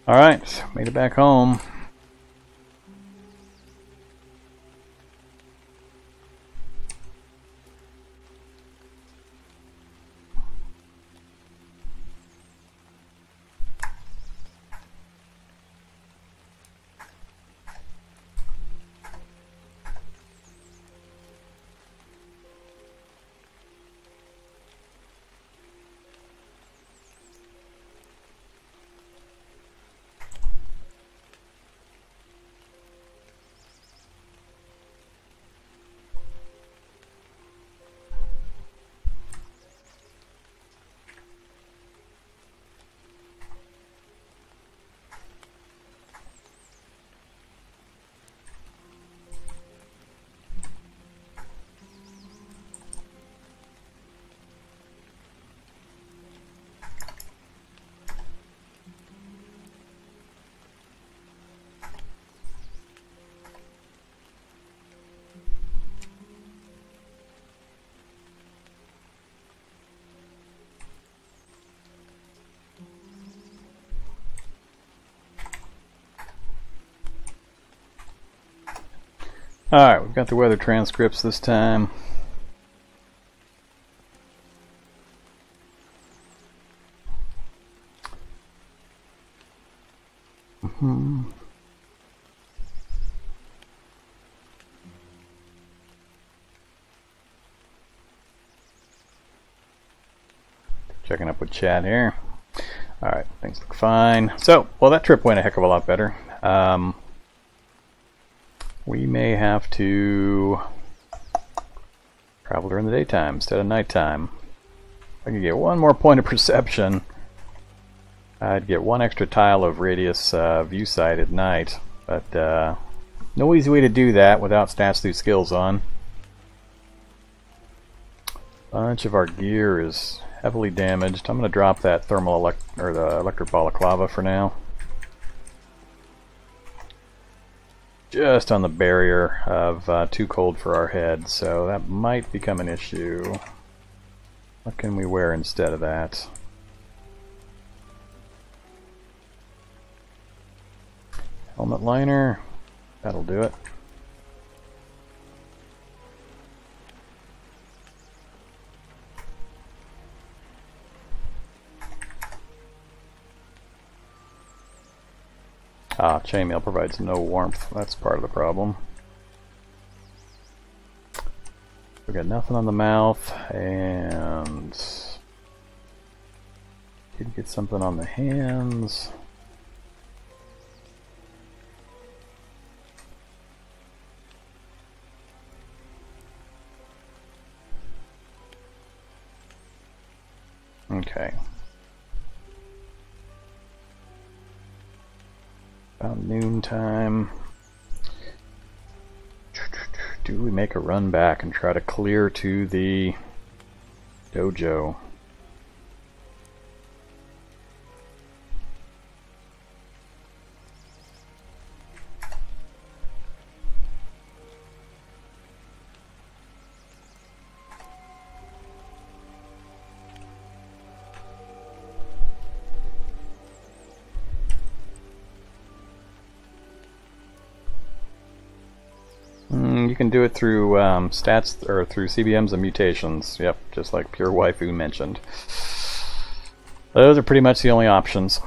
Alright, made it back home. Alright, we've got the weather transcripts this time. Checking up with chat here. Alright, things look fine. So, well, that trip went a heck of a lot better. We may have to travel during the daytime instead of nighttime. If I could get one more point of perception, I'd get one extra tile of radius view sight at night. But no easy way to do that without stats through skills on. Bunch of our gear is heavily damaged. I'm going to drop that the electric balaclava for now. Just on the barrier of too cold for our heads, so that might become an issue. What can we wear instead of that? Helmet liner, that'll do it. Ah, chainmail provides no warmth. That's part of the problem. We got nothing on the mouth, and did get something on the hands. Okay. About noontime. Do we make a run back and try to clear to the dojo? You can do it through stats or through CBMs and mutations. Yep, just like Pure Waifu mentioned. Those are pretty much the only options.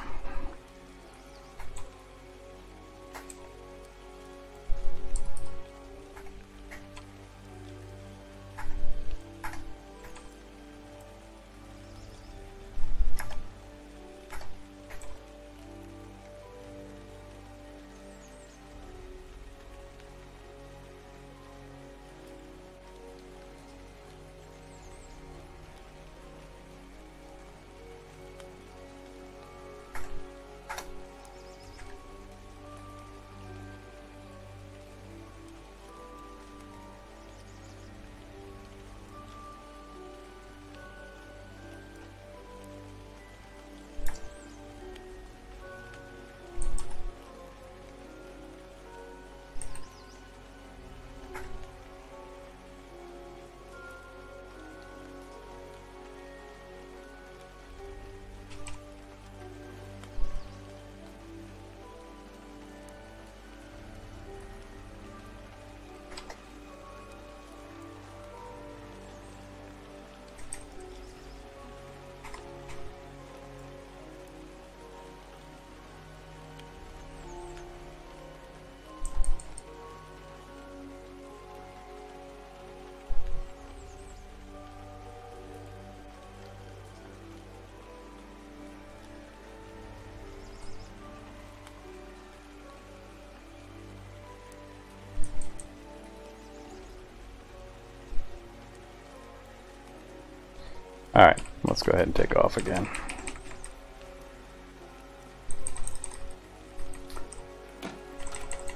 Alright, let's go ahead and take off again.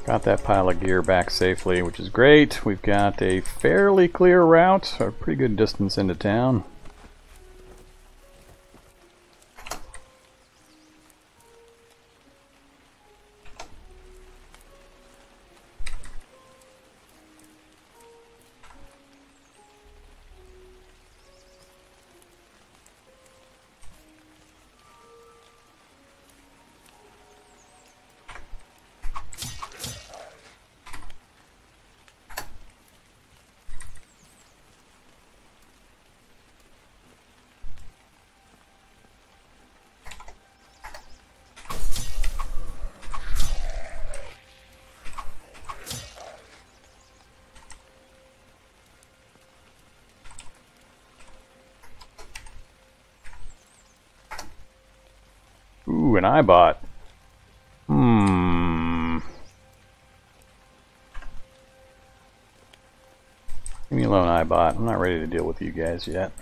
Got that pile of gear back safely, which is great. We've got a fairly clear route, a pretty good distance into town. Ooh, an iBot. Leave me alone, iBot. I'm not ready to deal with you guys yet.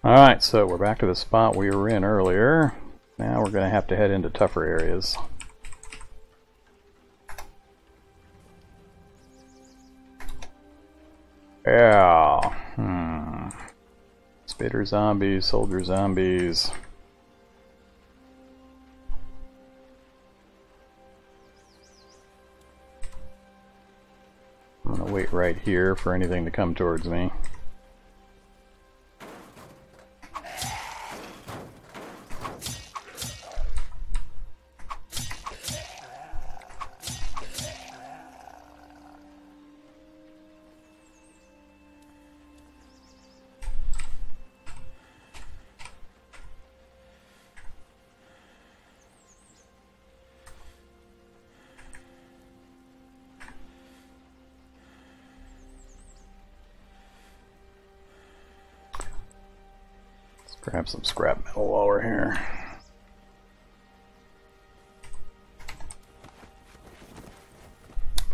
Alright, so we're back to the spot we were in earlier. Now we're going to have to head into tougher areas. Yeah. Spitter zombies, soldier zombies. I'm going to wait right here for anything to come towards me. Grab some scrap metal while we're here.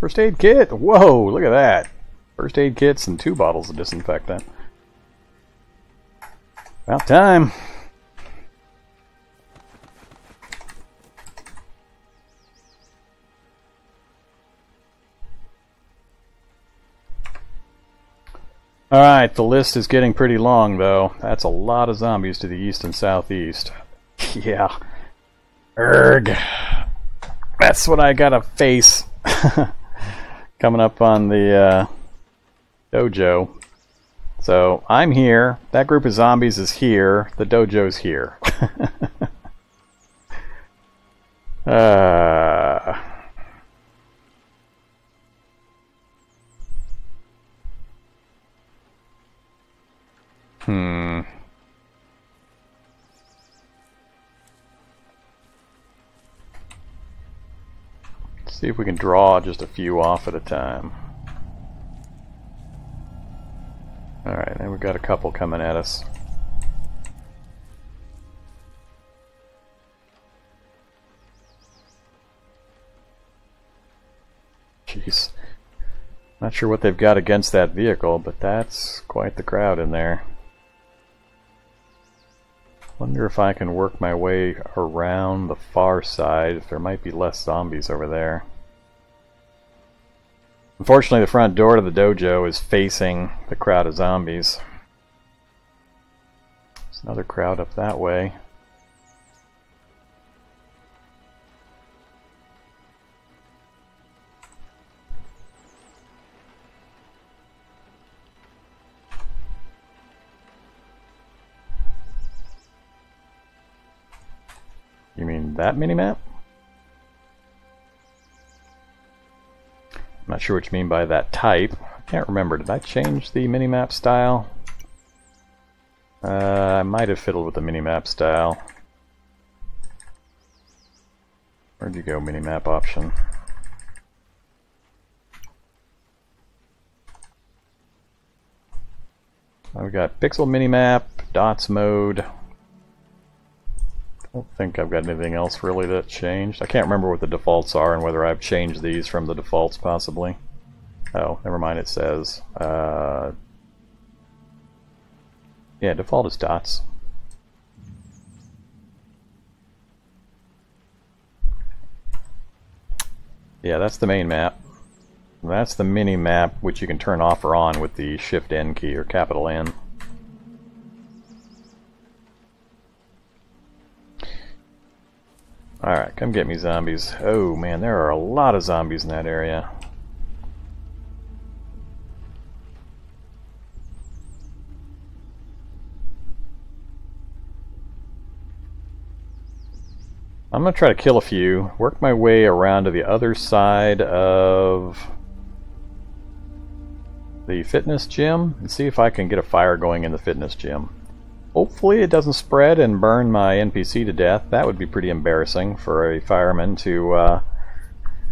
First aid kit! Whoa, look at that! First aid kits and 2 bottles of disinfectant. About time! Alright, the list is getting pretty long though. That's a lot of zombies to the east and southeast. Yeah. Erg. That's what I gotta face. Coming up on the dojo. So, I'm here. That group of zombies is here. The dojo's here. See if we can draw just a few off at a time. Alright, and we've got a couple coming at us. Jeez. Not sure what they've got against that vehicle, but that's quite the crowd in there. Wonder if I can work my way around the far side, if there might be less zombies over there. Unfortunately, the front door to the dojo is facing the crowd of zombies. There's another crowd up that way. You mean that minimap? I'm not sure what you mean by that type. I can't remember. Did I change the minimap style? I might have fiddled with the minimap style. Where'd you go, minimap option? I've got pixel minimap, dots mode. I don't think I've got anything else really that changed. I can't remember what the defaults are and whether I've changed these from the defaults possibly. Oh, never mind, it says. Yeah, default is dots. Yeah, that's the main map. That's the mini map, which you can turn off or on with the Shift N key or capital N. Alright, come get me, zombies. Oh man, there are a lot of zombies in that area. I'm going to try to kill a few, work my way around to the other side of the fitness gym, and see if I can get a fire going in the fitness gym. Hopefully it doesn't spread and burn my NPC to death. That would be pretty embarrassing for a fireman to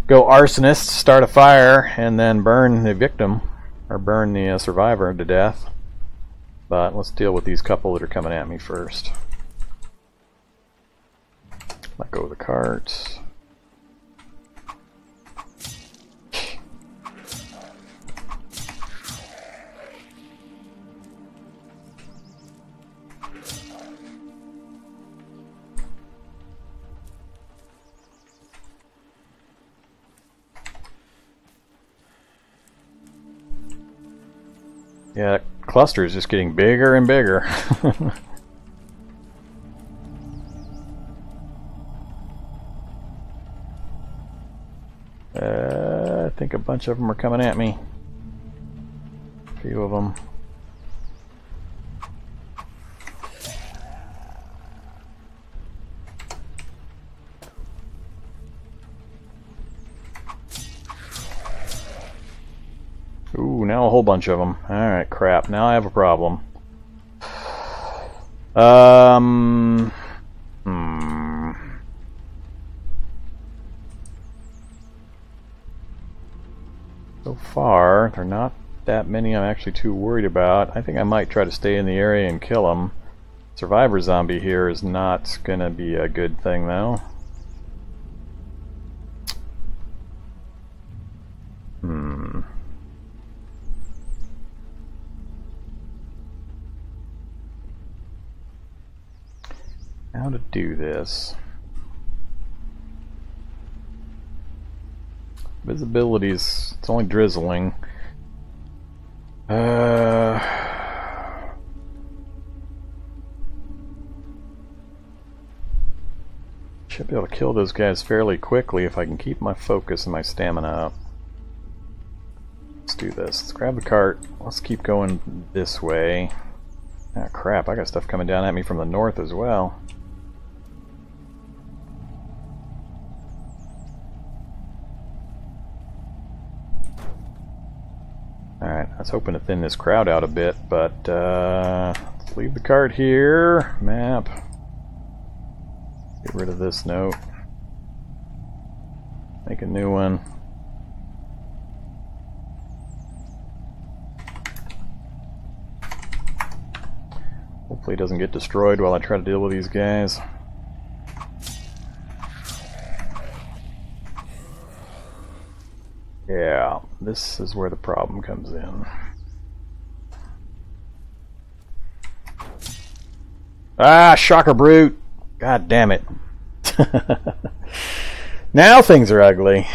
go arsonist, start a fire, and then burn the victim, or burn the survivor to death. But let's deal with these couple that are coming at me first. Let go of the cart. Yeah, that cluster is just getting bigger and bigger. I think a bunch of them are coming at me. A few of them. Ooh, now a whole bunch of them. Alright, crap. Now I have a problem. So far, there are not that many I'm actually too worried about. I think I might try to stay in the area and kill them. Survivor zombie here is not gonna be a good thing, though. How to do this? Visibility's, it's only drizzling. Should be able to kill those guys fairly quickly if I can keep my focus and my stamina up. Let's do this. Let's grab the cart. Let's keep going this way. Ah, crap, I got stuff coming down at me from the north as well. Alright, I was hoping to thin this crowd out a bit, but let's leave the cart here. Map. Get rid of this note. Make a new one. Hopefully it doesn't get destroyed while I try to deal with these guys. Yeah, this is where the problem comes in. Ah, shocker brute! God damn it. Now things are ugly.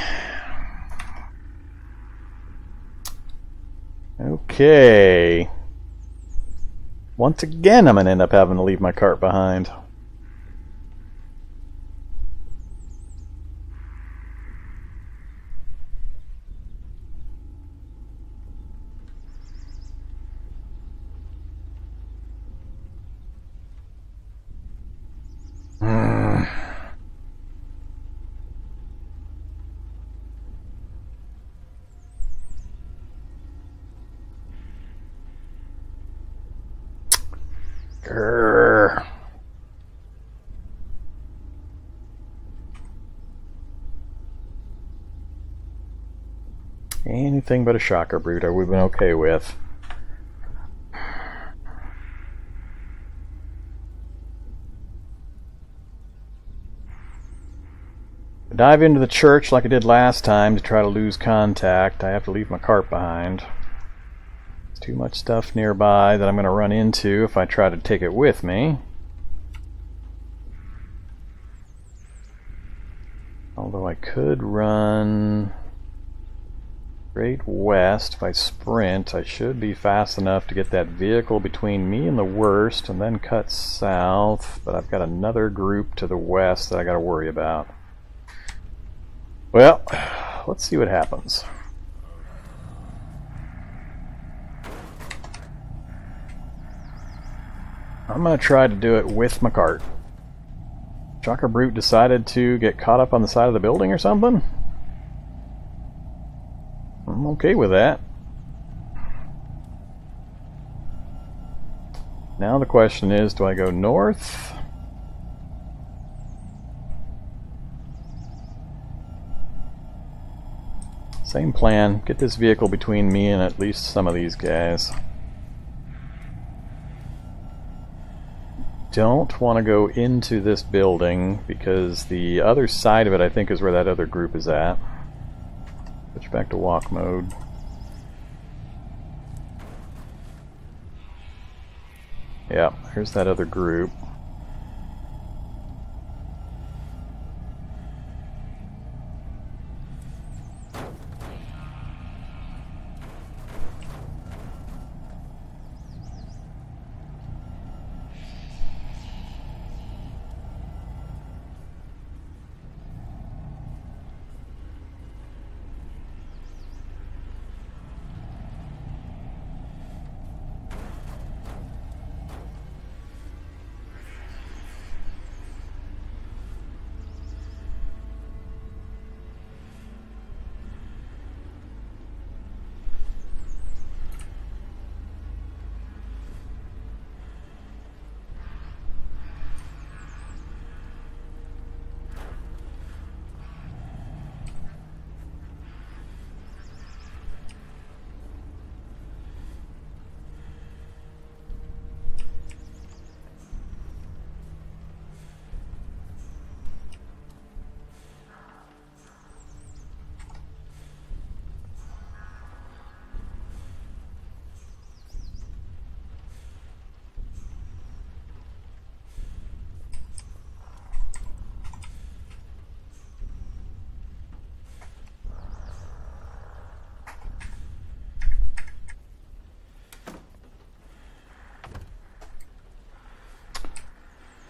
Okay. Once again, I'm going to end up having to leave my cart behind. Anything but a shocker brute I would have been okay with. Dive into the church like I did last time to try to lose contact. I have to leave my cart behind. There's too much stuff nearby that I'm going to run into if I try to take it with me. Although I could run straight west. If I sprint, I should be fast enough to get that vehicle between me and the worst and then cut south. But I've got another group to the west that I got to worry about. Well, let's see what happens. I'm going to try to do it with my cart. Shocker Brute decided to get caught up on the side of the building or something? I'm okay with that. Now the question is, do I go north? Same plan. Get this vehicle between me and at least some of these guys. Don't want to go into this building because the other side of it I think is where that other group is at. Switch back to walk mode. Yeah, here's that other group.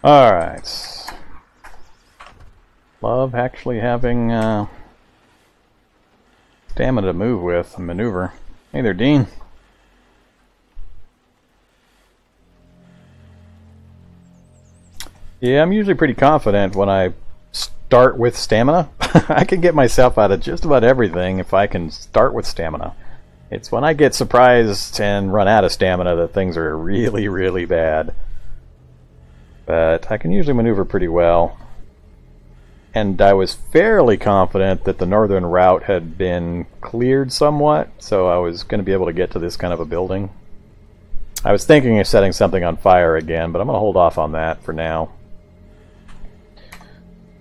Alright. Love actually having stamina to move with and maneuver. Hey there, Dean. Yeah, I'm usually pretty confident when I start with stamina. I can get myself out of just about everything if I can start with stamina. It's when I get surprised and run out of stamina that things are really, really bad. But I can usually maneuver pretty well. And I was fairly confident that the northern route had been cleared somewhat, so I was going to be able to get to this kind of a building. I was thinking of setting something on fire again, but I'm going to hold off on that for now.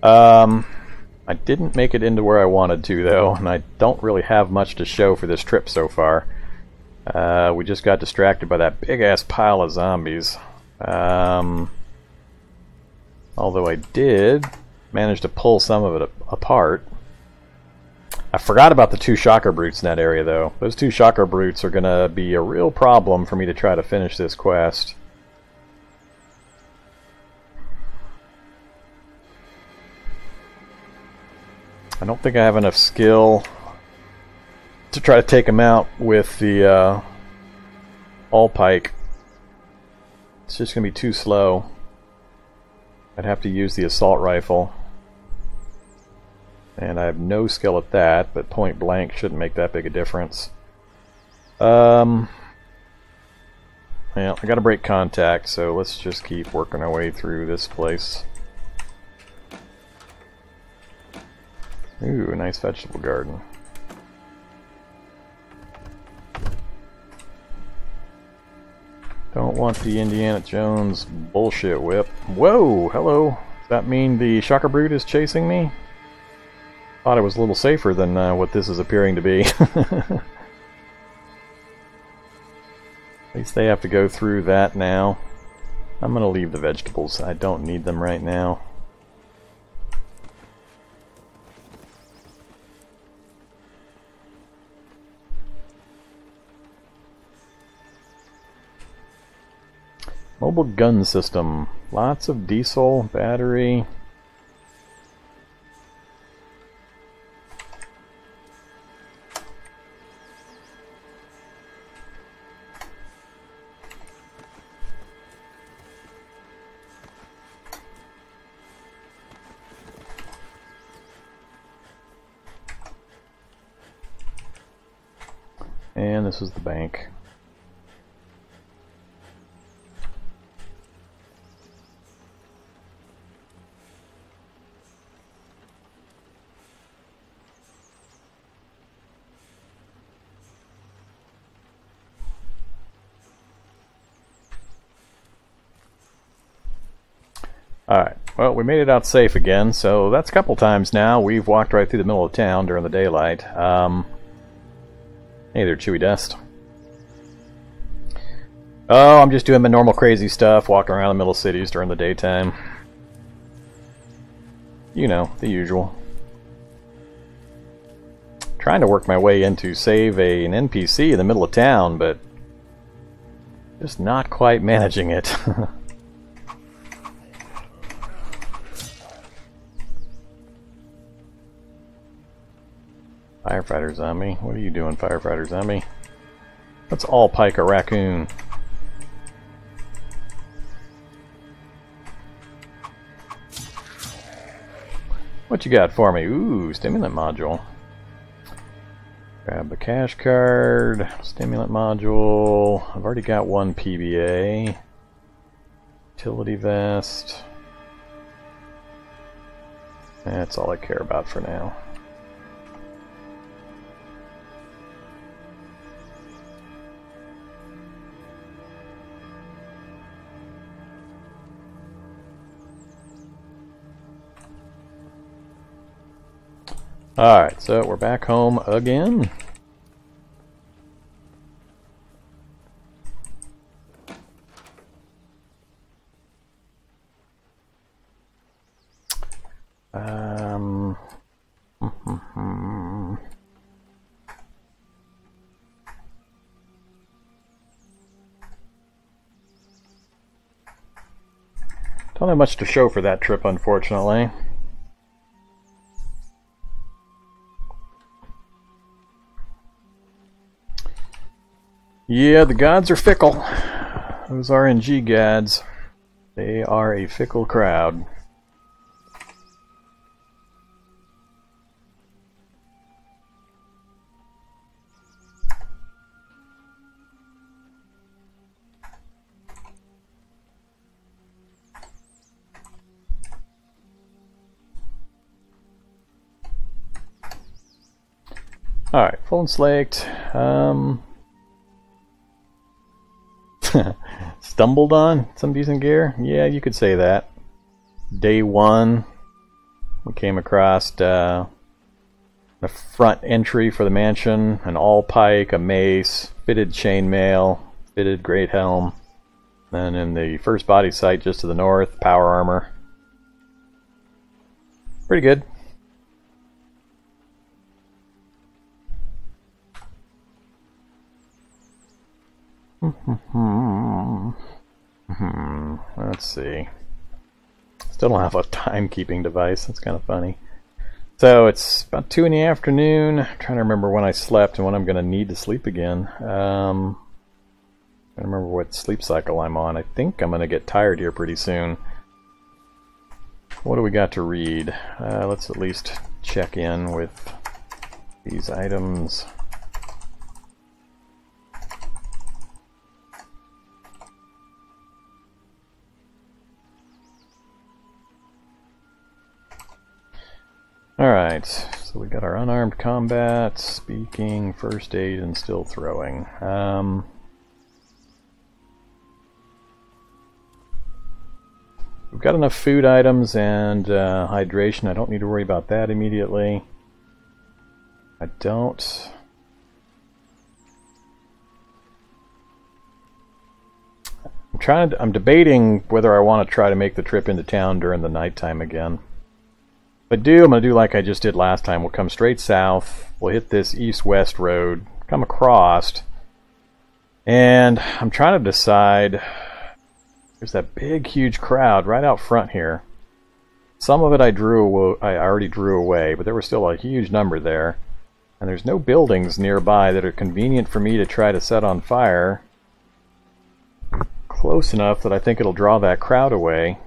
I didn't make it into where I wanted to, though, and I don't really have much to show for this trip so far. We just got distracted by that big-ass pile of zombies. Although I did manage to pull some of it apart. I forgot about the 2 shocker brutes in that area, though. Those 2 shocker brutes are going to be a real problem for me to try to finish this quest. I don't think I have enough skill to try to take them out with the all-pike. It's just going to be too slow. I'd have to use the assault rifle. And I have no skill at that, but point blank shouldn't make that big a difference. Well, I gotta break contact, so let's just keep working our way through this place. Ooh, a nice vegetable garden. Don't want the Indiana Jones bullshit whip. Whoa, hello. Does that mean the Shocker Brute is chasing me? Thought it was a little safer than what this is appearing to be. At least they have to go through that now. I'm gonna leave the vegetables. I don't need them right now. Mobile gun system. Lots of diesel, battery. And this is the bank. Alright, well, we made it out safe again, so that's a couple times now. We've walked right through the middle of town during the daylight. Hey there, Chewy Dust. Oh, I'm just doing my normal crazy stuff, walking around the middle cities during the daytime. You know, the usual. Trying to work my way in to save an NPC in the middle of town, but just not quite managing it. Firefighter zombie. What are you doing, Firefighter zombie? Let's all pike a raccoon. What you got for me? Ooh, stimulant module. Grab the cash card. Stimulant module. I've already got one PBA. Utility vest. That's all I care about for now. Alright, so we're back home again. Don't have much to show for that trip, unfortunately. Yeah, the gods are fickle. Those RNG gods. They are a fickle crowd. Alright, full and slaked. Stumbled on some decent gear? Yeah, you could say that. Day one, we came across the front entry for the mansion, an all pike, a mace, fitted chainmail, fitted great helm. Then in the first body site just to the north, power armor. Pretty good. Let's see. Still don't have a timekeeping device. That's kind of funny. So it's about 2 in the afternoon. I'm trying to remember when I slept and when I'm going to need to sleep again. I don't remember what sleep cycle I'm on. I think I'm going to get tired here pretty soon. What do we got to read? Let's at least check in with these items. Alright, so we got our unarmed combat, speaking, first aid, and still throwing. we've got enough food items and hydration. I don't need to worry about that immediately. I don't... I'm debating whether I want to try to make the trip into town during the nighttime again. If I do, I'm going to do like I just did last time. We'll come straight south, we'll hit this east-west road, come across, and I'm trying to decide... There's that big, huge crowd right out front here. Some of it I already drew away, but there was still a huge number there. And there's no buildings nearby that are convenient for me to try to set on fire. Close enough that I think it'll draw that crowd away.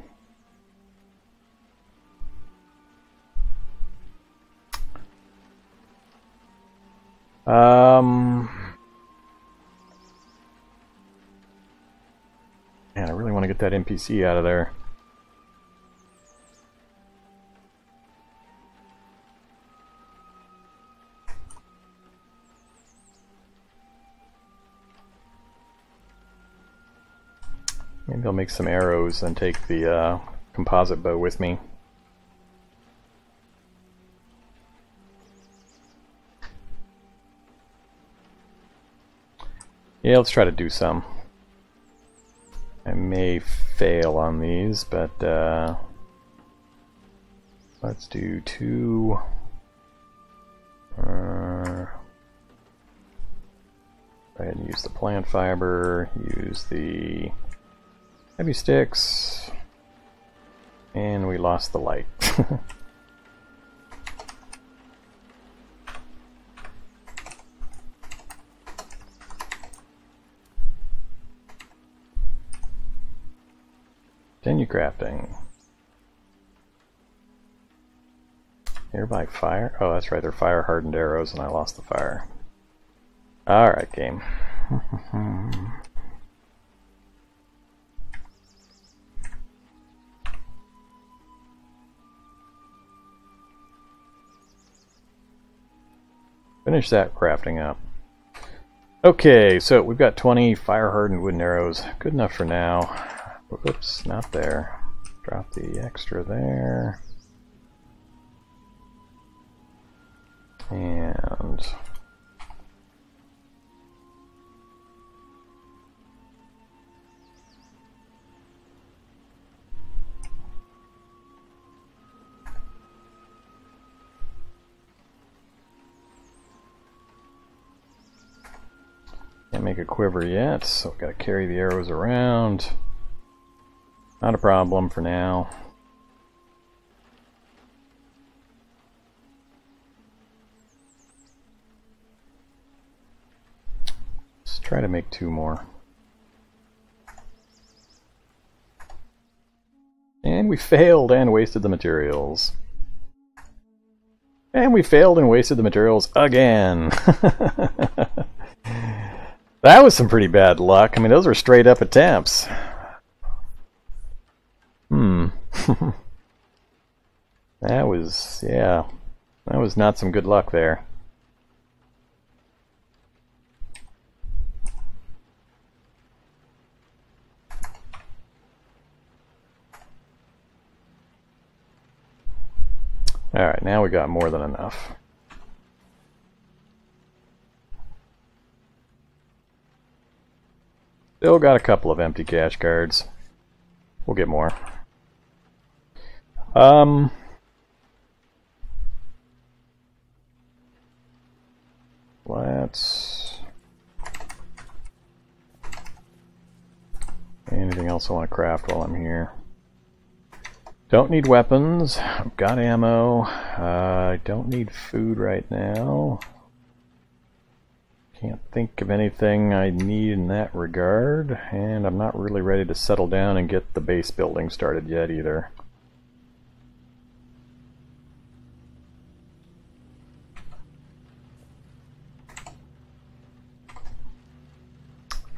Man, I really want to get that NPC out of there. Maybe I'll make some arrows and take the composite bow with me. Yeah, let's try to do some. I may fail on these, but let's do 2. Go ahead and use the plant fiber, use the heavy sticks, and we lost the light. Continue crafting. Nearby fire? Oh, that's right, they're fire hardened arrows and I lost the fire. Alright, game. Finish that crafting up. Okay, so we've got 20 fire hardened wooden arrows. Good enough for now. Whoops, not there. Drop the extra there. And can't make a quiver yet, so I've got to carry the arrows around. Not a problem for now. Let's try to make 2 more. And we failed and wasted the materials. And we failed and wasted the materials again. That was some pretty bad luck. I mean, those were straight up attempts. That was, yeah, that was not some good luck there. Alright, now we got more than enough. Still got a couple of empty cash cards. We'll get more. Let's... Anything else I want to craft while I'm here? Don't need weapons. I've got ammo. I don't need food right now. Can't think of anything I need in that regard. And I'm not really ready to settle down and get the base building started yet either.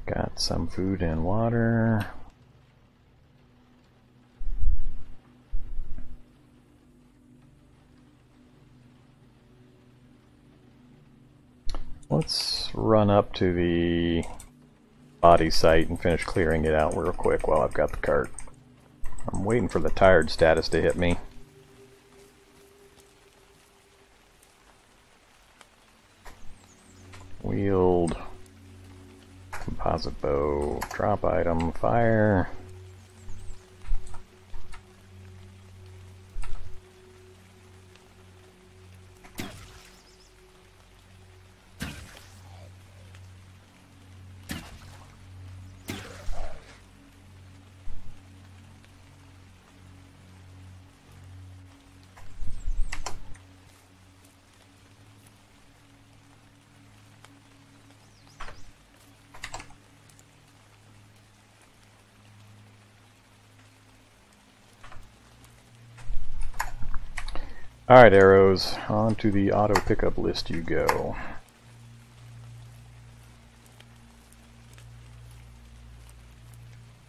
Got some food and water. Let's run up to the body site and finish clearing it out real quick while I've got the cart. I'm waiting for the tired status to hit me. Wield, composite bow, drop item, fire. Alright, arrows, on to the auto pickup list you go.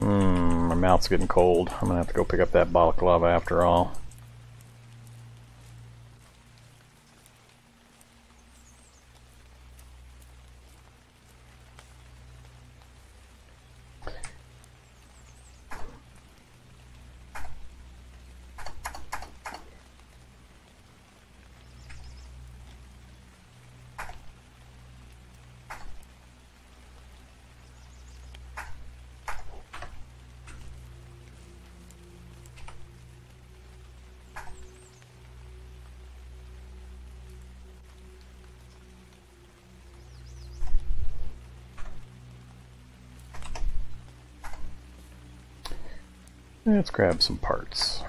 My mouth's getting cold. I'm gonna have to go pick up that balaclava after all. Let's grab some parts.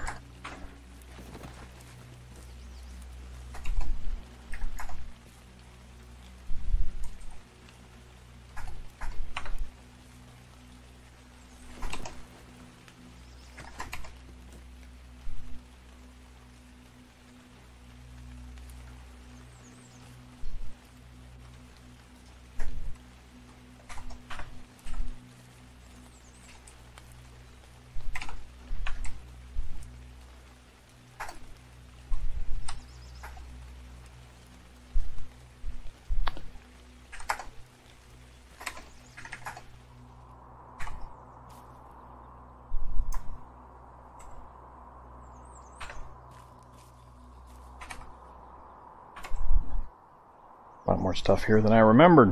A lot more stuff here than I remembered.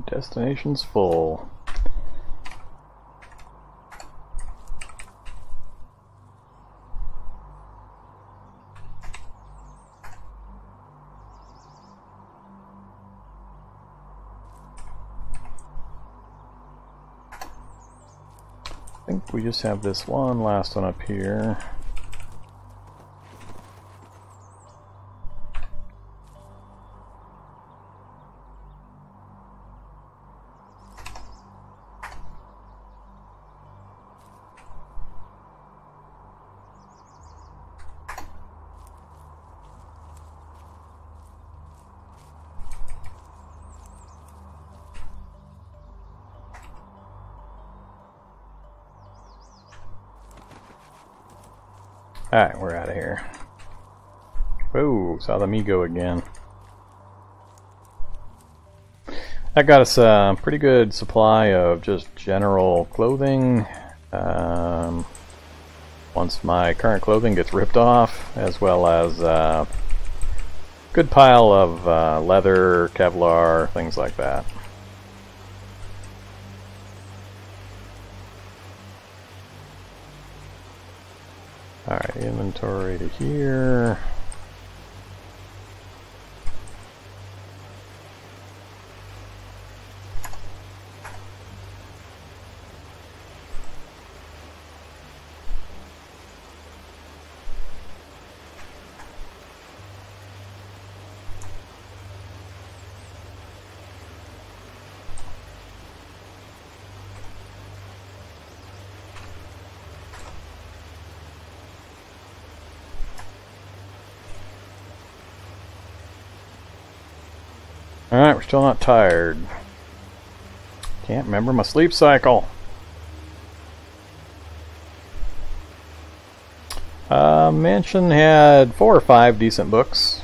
Destination's full. I think we just have this one last one up here. Alright, we're out of here. Whoa, saw the Migo again. That got us a pretty good supply of just general clothing. Once my current clothing gets ripped off, as well as a good pile of leather, Kevlar, things like that. Alright, inventory to here. Alright, we're still not tired. Can't remember my sleep cycle. Mansion had 4 or 5 decent books.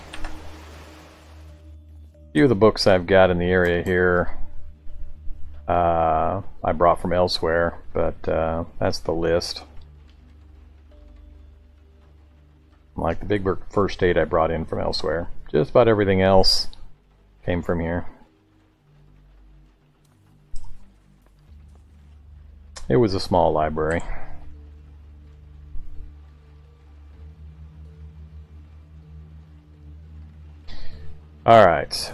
few of the books I've got in the area here I brought from elsewhere, but that's the list. Like the big book first aid I brought in from elsewhere. Just about everything else came from here. It was a small library. Alright,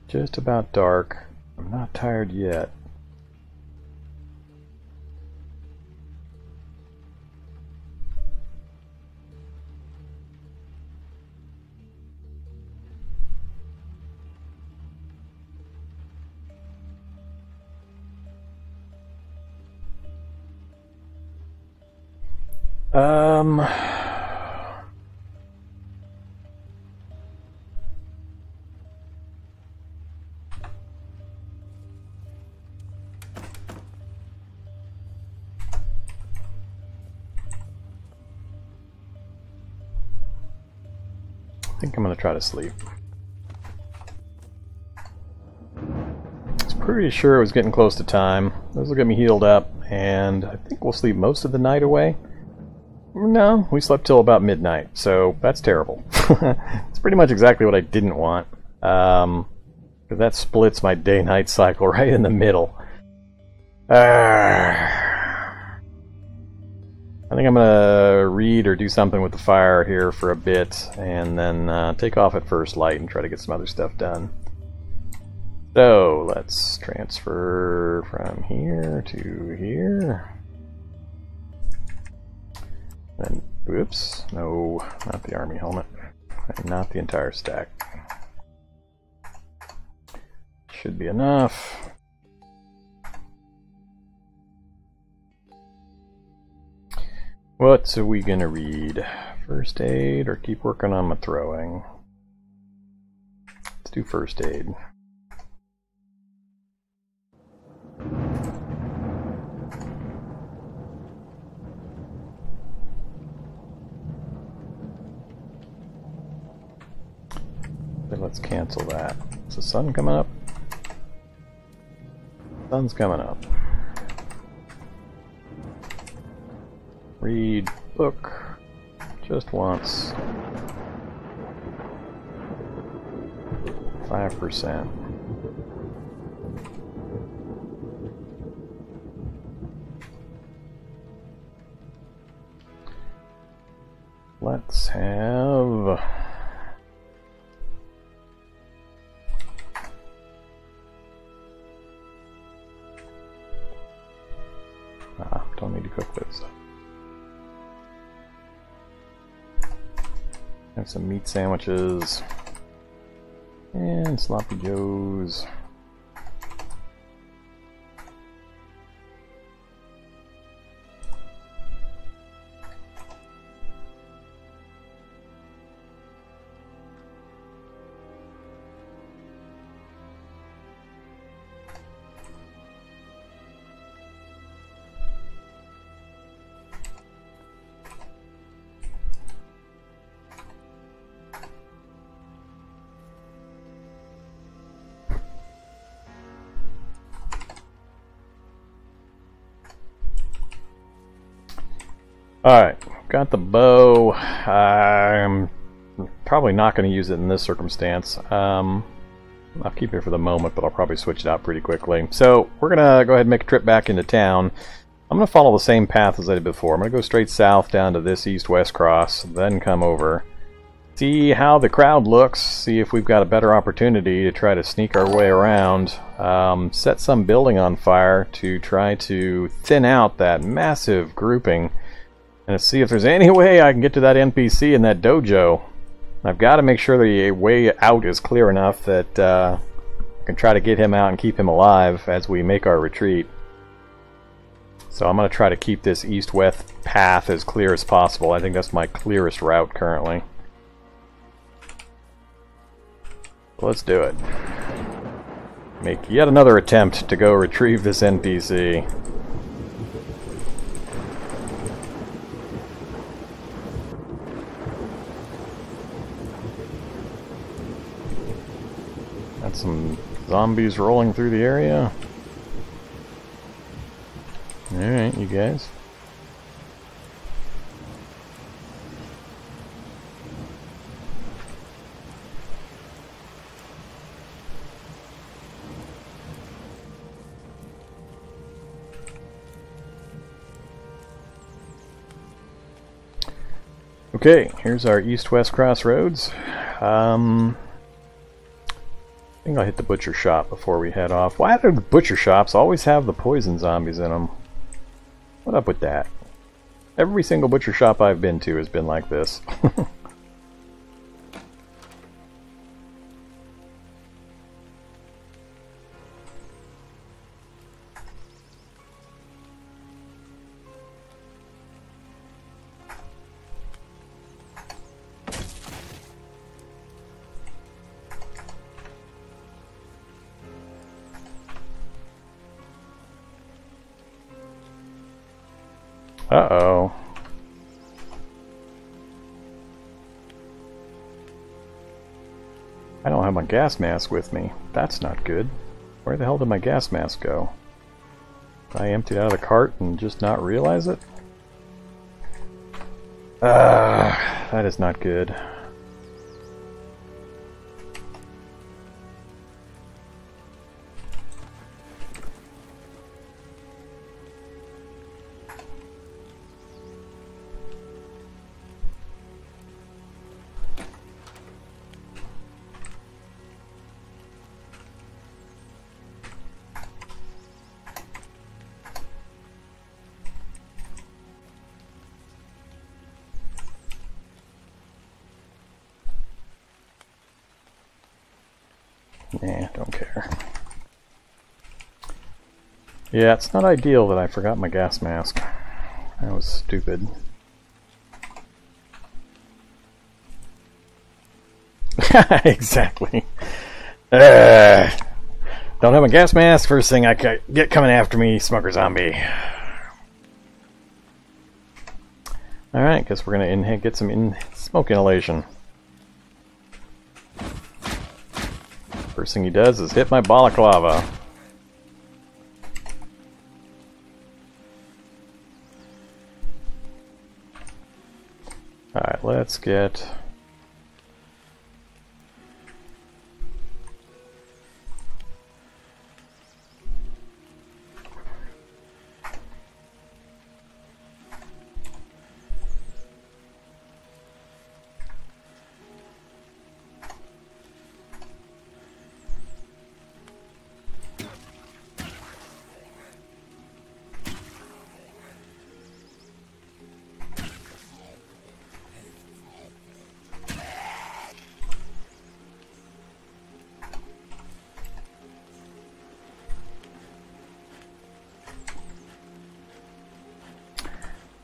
just about dark. I'm not tired yet. I think I'm going to try to sleep. I was pretty sure it was getting close to time. This will get me healed up, and I think we'll sleep most of the night away. No, we slept till about midnight, so that's terrible. It's pretty much exactly what I didn't want. That splits my day-night cycle right in the middle. I think I'm going to read or do something with the fire here for a bit, and then take off at first light and try to get some other stuff done. So, let's transfer from here to here. Then, oops, no, not the army helmet, and not the entire stack. Should be enough. What are we gonna read? First aid or keep working on my throwing? Let's do first aid. Then let's cancel that. Is the sun coming up? Sun's coming up. Read book just once. 5%. Let's have don't need to cook this. Have some meat sandwiches and sloppy joes. Alright, got the bow. I'm probably not going to use it in this circumstance. I'll keep it for the moment, but I'll probably switch it out pretty quickly. So, we're going to go ahead and make a trip back into town. I'm going to follow the same path as I did before. I'm going to go straight south down to this east-west cross, then come over. See how the crowd looks, see if we've got a better opportunity to try to sneak our way around. Set some building on fire to try to thin out that massive grouping. And see if there's any way I can get to that NPC in that dojo. I've got to make sure the way out is clear enough that I can try to get him out and keep him alive as we make our retreat. So I'm going to try to keep this east-west path as clear as possible. I think that's my clearest route currently. Let's do it. Make yet another attempt to go retrieve this NPC. Got some zombies rolling through the area. Alright, you guys. Okay, here's our east-west crossroads. I think I'll hit the butcher shop before we head off. Why do the butcher shops always have the poison zombies in them? What up with that? Every single butcher shop I've been to has been like this. Uh-oh. I don't have my gas mask with me. That's not good. Where the hell did my gas mask go? Did I empty it out of the cart and just not realize it? That is not good. Nah, don't care. Yeah, it's not ideal that I forgot my gas mask. That was stupid. Exactly. Don't have my gas mask. First thing I get coming after me, smoker zombie. Alright, guess we're gonna get some smoke inhalation. First thing he does is hit my balaclava. Alright, let's get...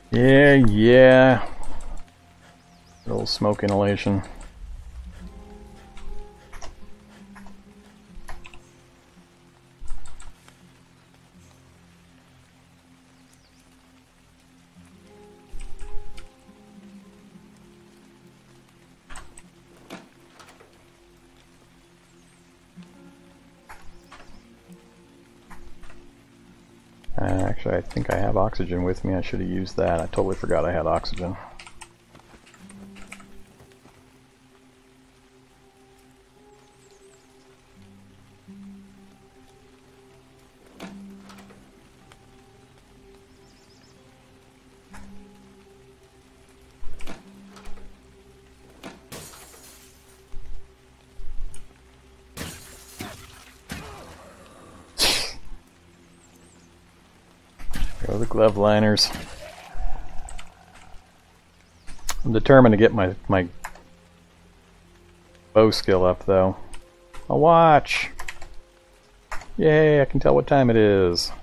Yeah. A little smoke inhalation. Actually, I think I have oxygen with me. I should have used that. I totally forgot I had oxygen. Go the glove liners. I'm determined to get my bow skill up, though. A watch! Yay, I can tell what time it is.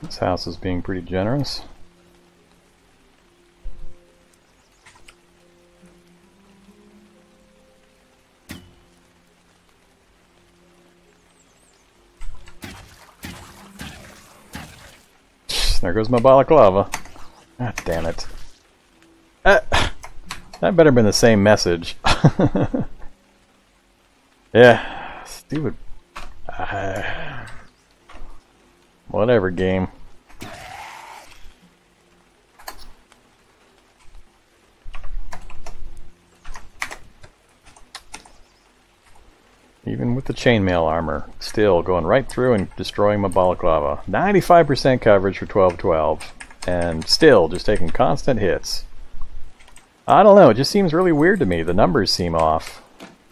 This house is being pretty generous. There goes my balaclava. God damn it. That better have been the same message. Yeah, stupid. Whatever, game. Even with the chainmail armor, still going right through and destroying my balaclava. 95% coverage for 12-12, and still just taking constant hits. I don't know, it just seems really weird to me. The numbers seem off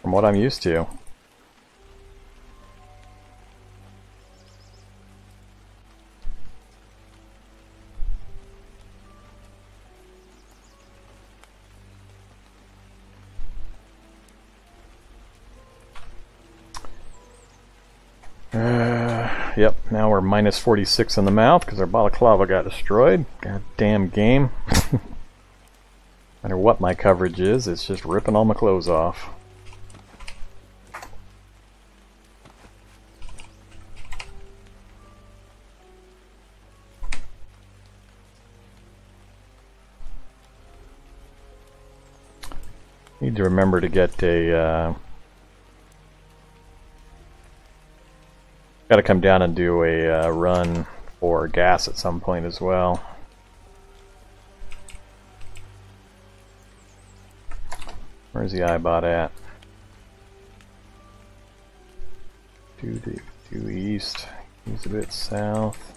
from what I'm used to. Yep, now we're minus 46 in the mouth because our balaclava got destroyed. Goddamn game. No matter what my coverage is, it's just ripping all my clothes off. Need to remember to get a got to come down and do a run for gas at some point as well. Where's the iBot at? Due east. He's a bit south.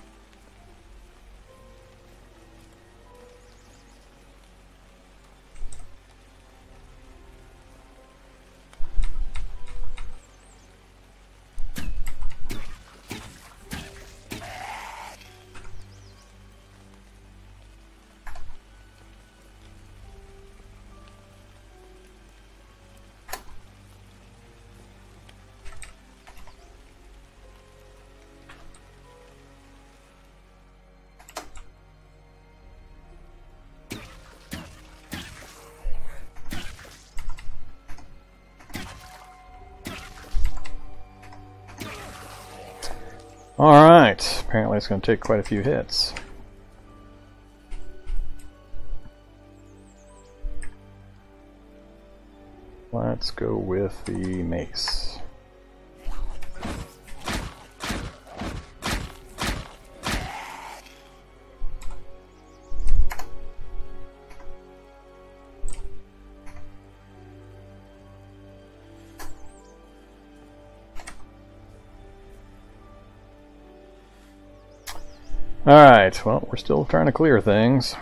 Alright, apparently it's going to take quite a few hits. Let's go with the mace. Alright, well, we're still trying to clear things.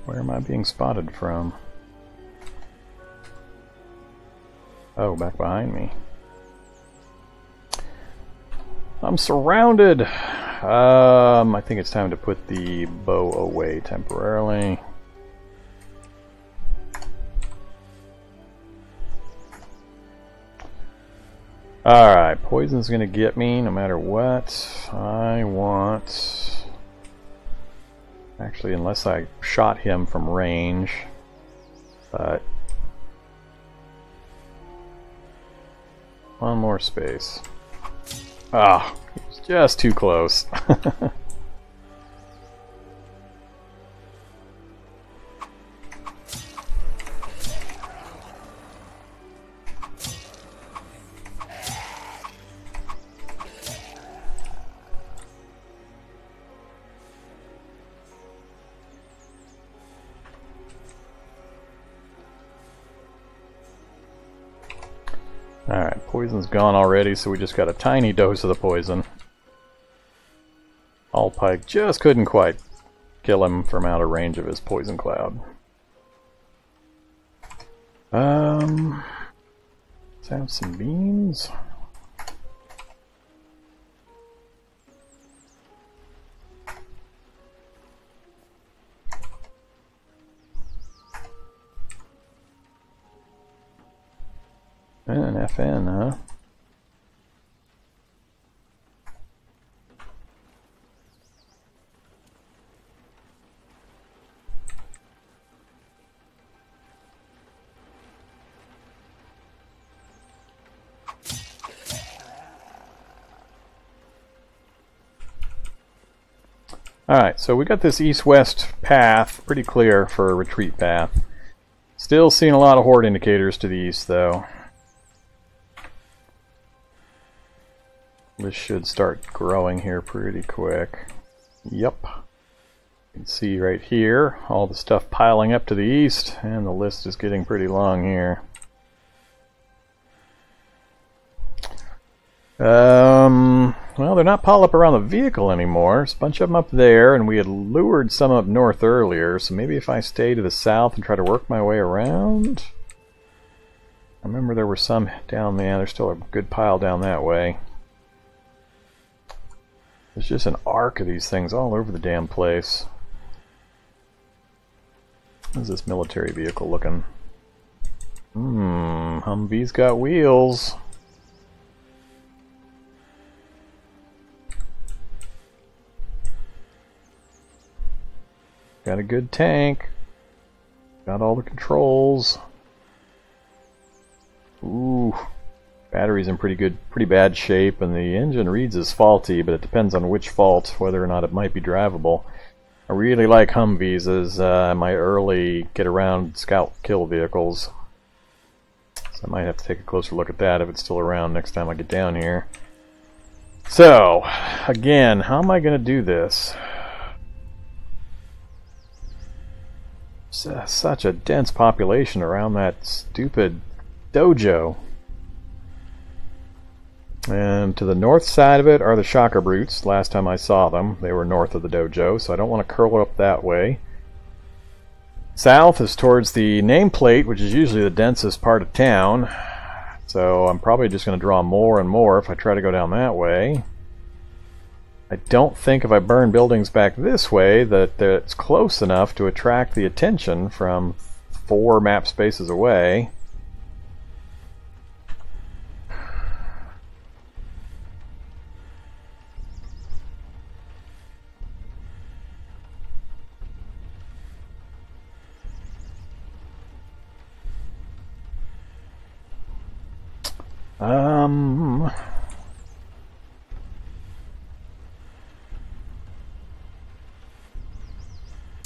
Where am I being spotted from? Oh, back behind me. I'm surrounded! I think it's time to put the bow away temporarily. Alright, poison's gonna get me no matter what. I want... Actually, unless I shot him from range. But... one more space. Ah, he was just too close. Alright, poison's gone already, so we just got a tiny dose of the poison. Allpike just couldn't quite kill him from out of range of his poison cloud. Let's have some beans. And an FN, huh? Alright, so we got this east-west path pretty clear for a retreat path. Still seeing a lot of horde indicators to the east, though. This should start growing here pretty quick. Yep. You can see right here all the stuff piling up to the east, and the list is getting pretty long here. Well, they're not piled up around the vehicle anymore. There's a bunch of them up there, and we had lured some up north earlier, so maybe if I stay to the south and try to work my way around. I remember there were some down there. There's still a good pile down that way. There's just an arc of these things all over the damn place. How's this military vehicle looking? Humvee's got wheels. Got a good tank. Got all the controls. Ooh. Battery's in pretty bad shape, and the engine reads as faulty, but it depends on which fault, whether or not it might be drivable. I really like Humvees as my early get-around scout kill vehicles. So I might have to take a closer look at that if it's still around next time I get down here. So, again, how am I going to do this? Such a dense population around that stupid dojo. And to the north side of it are the Shocker Brutes. Last time I saw them, they were north of the dojo, so I don't want to curl up that way. South is towards the nameplate, which is usually the densest part of town. So I'm probably just going to draw more and more if I try to go down that way. I don't think if I burn buildings back this way that it's close enough to attract the attention from 4 map spaces away.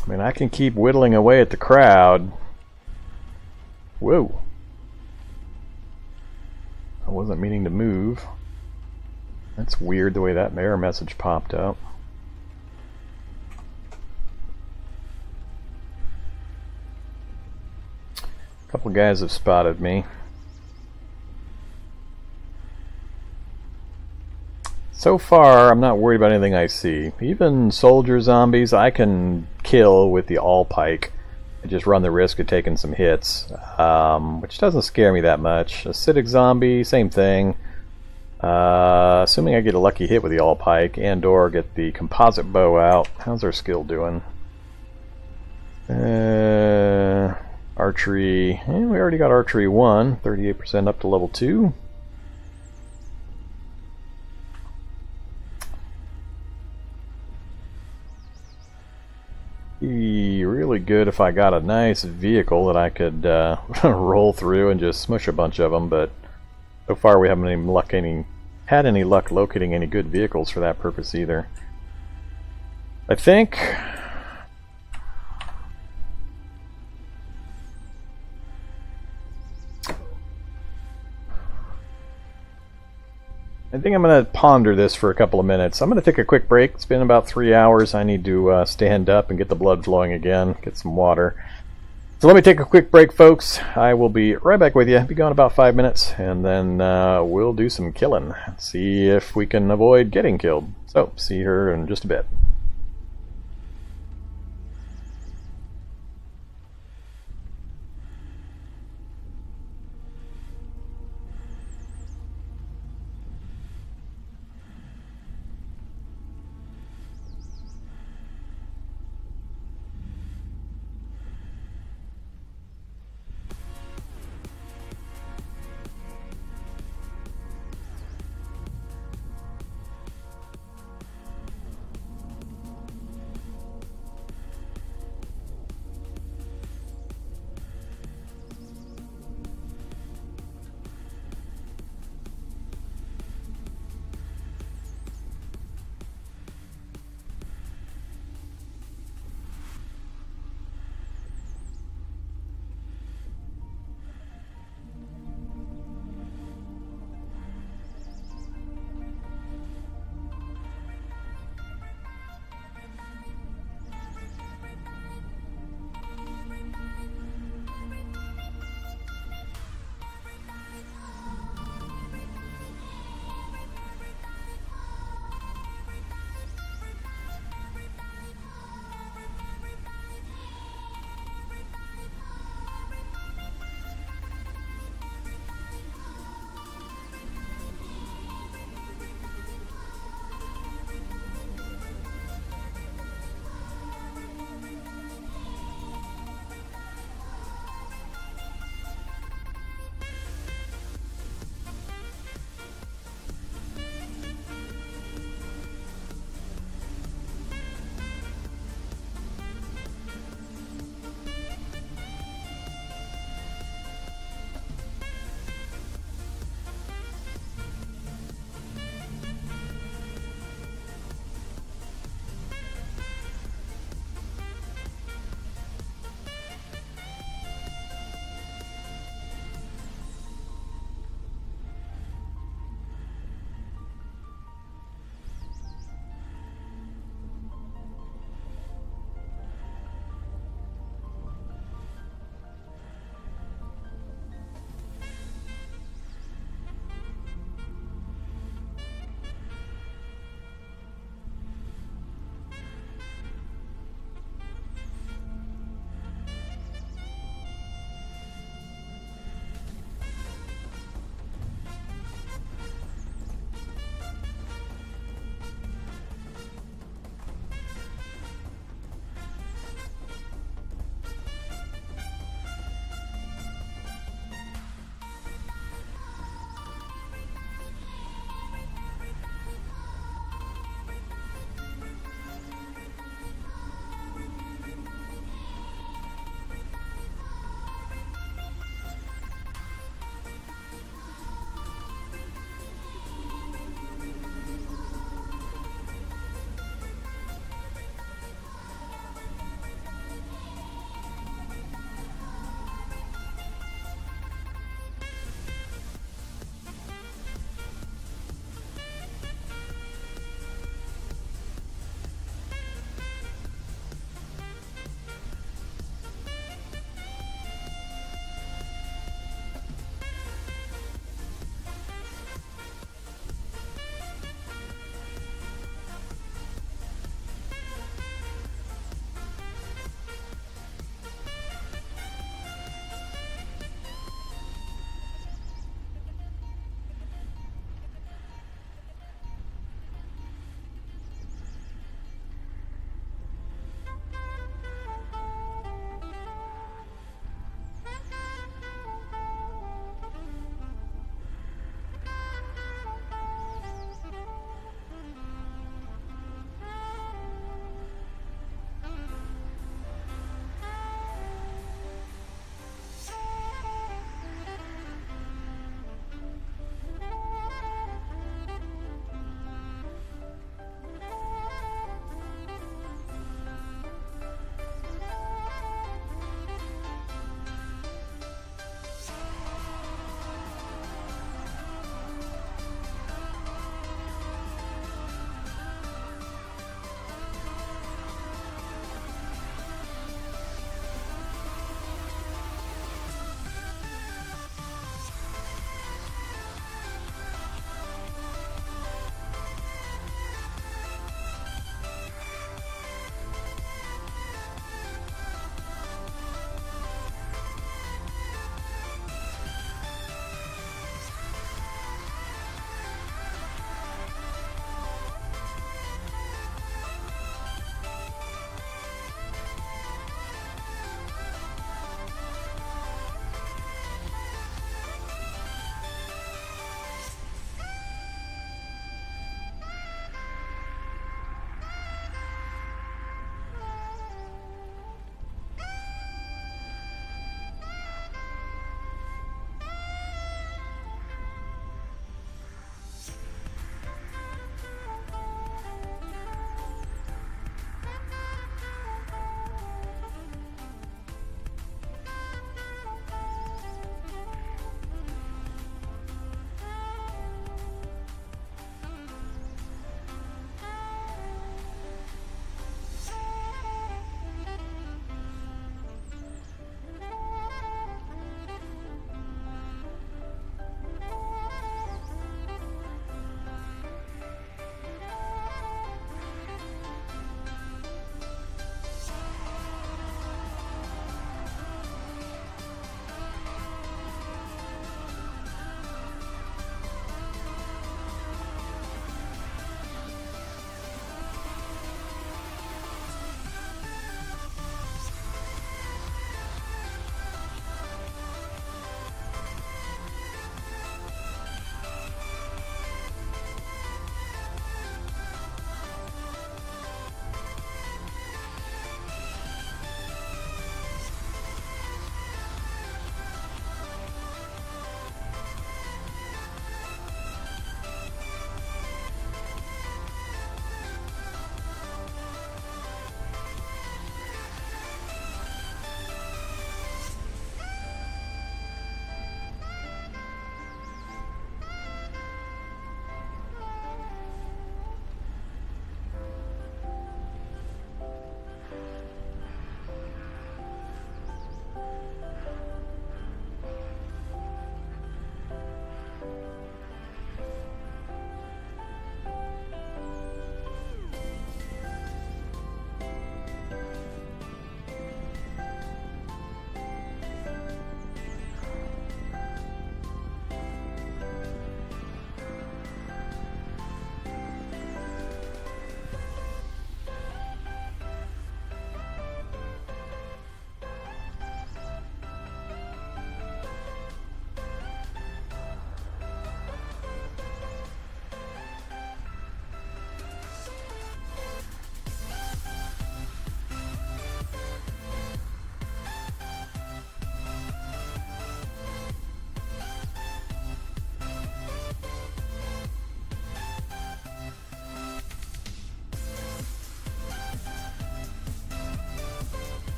I mean, I can keep whittling away at the crowd. Whoa. I wasn't meaning to move. That's weird the way that error message popped up. A couple guys have spotted me. So far, I'm not worried about anything I see. Even soldier zombies I can kill with the all-pike. I just run the risk of taking some hits, which doesn't scare me that much. Acidic zombie, same thing. Assuming I get a lucky hit with the all-pike and or get the composite bow out. How's our skill doing? Archery. We already got archery 1, 38% up to level 2. Be really good if I got a nice vehicle that I could roll through and just smush a bunch of them, but so far we haven't had any luck locating any good vehicles for that purpose either. I think I'm going to ponder this for a couple of minutes. I'm going to take a quick break. It's been about 3 hours. I need to stand up and get the blood flowing again, get some water. So let me take a quick break, folks. I will be right back with you. Be gone about 5 minutes, and then we'll do some killing. See if we can avoid getting killed. So, see her in just a bit.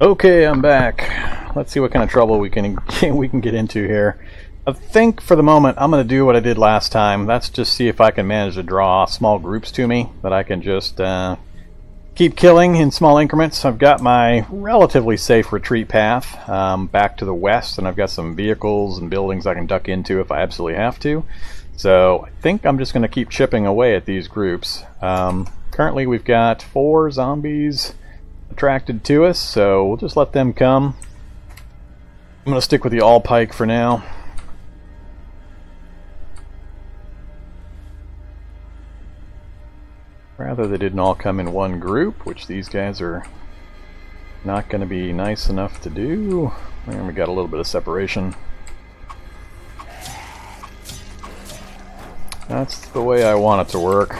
Okay, I'm back. Let's see what kind of trouble we can get into here. I think for the moment I'm going to do what I did last time. That's just see if I can manage to draw small groups to me that I can just keep killing in small increments. I've got my relatively safe retreat path back to the west, and I've got some vehicles and buildings I can duck into if I absolutely have to. So I think I'm just going to keep chipping away at these groups. Currently we've got 4 zombies attracted to us, so we'll just let them come. I'm going to stick with the all pike for now. Rather, they didn't all come in one group, which these guys are not going to be nice enough to do. And we got a little bit of separation. That's the way I want it to work.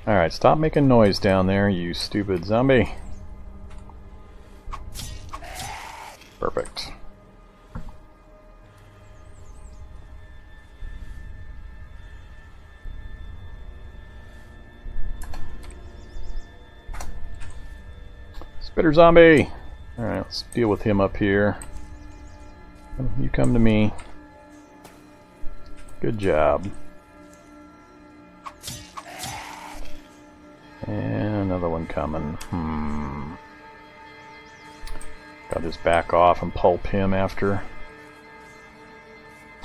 Alright, stop making noise down there, you stupid zombie. Perfect. Spitter zombie! Alright, let's deal with him up here. You come to me. Good job. And another one coming. I'll just back off and pulp him after.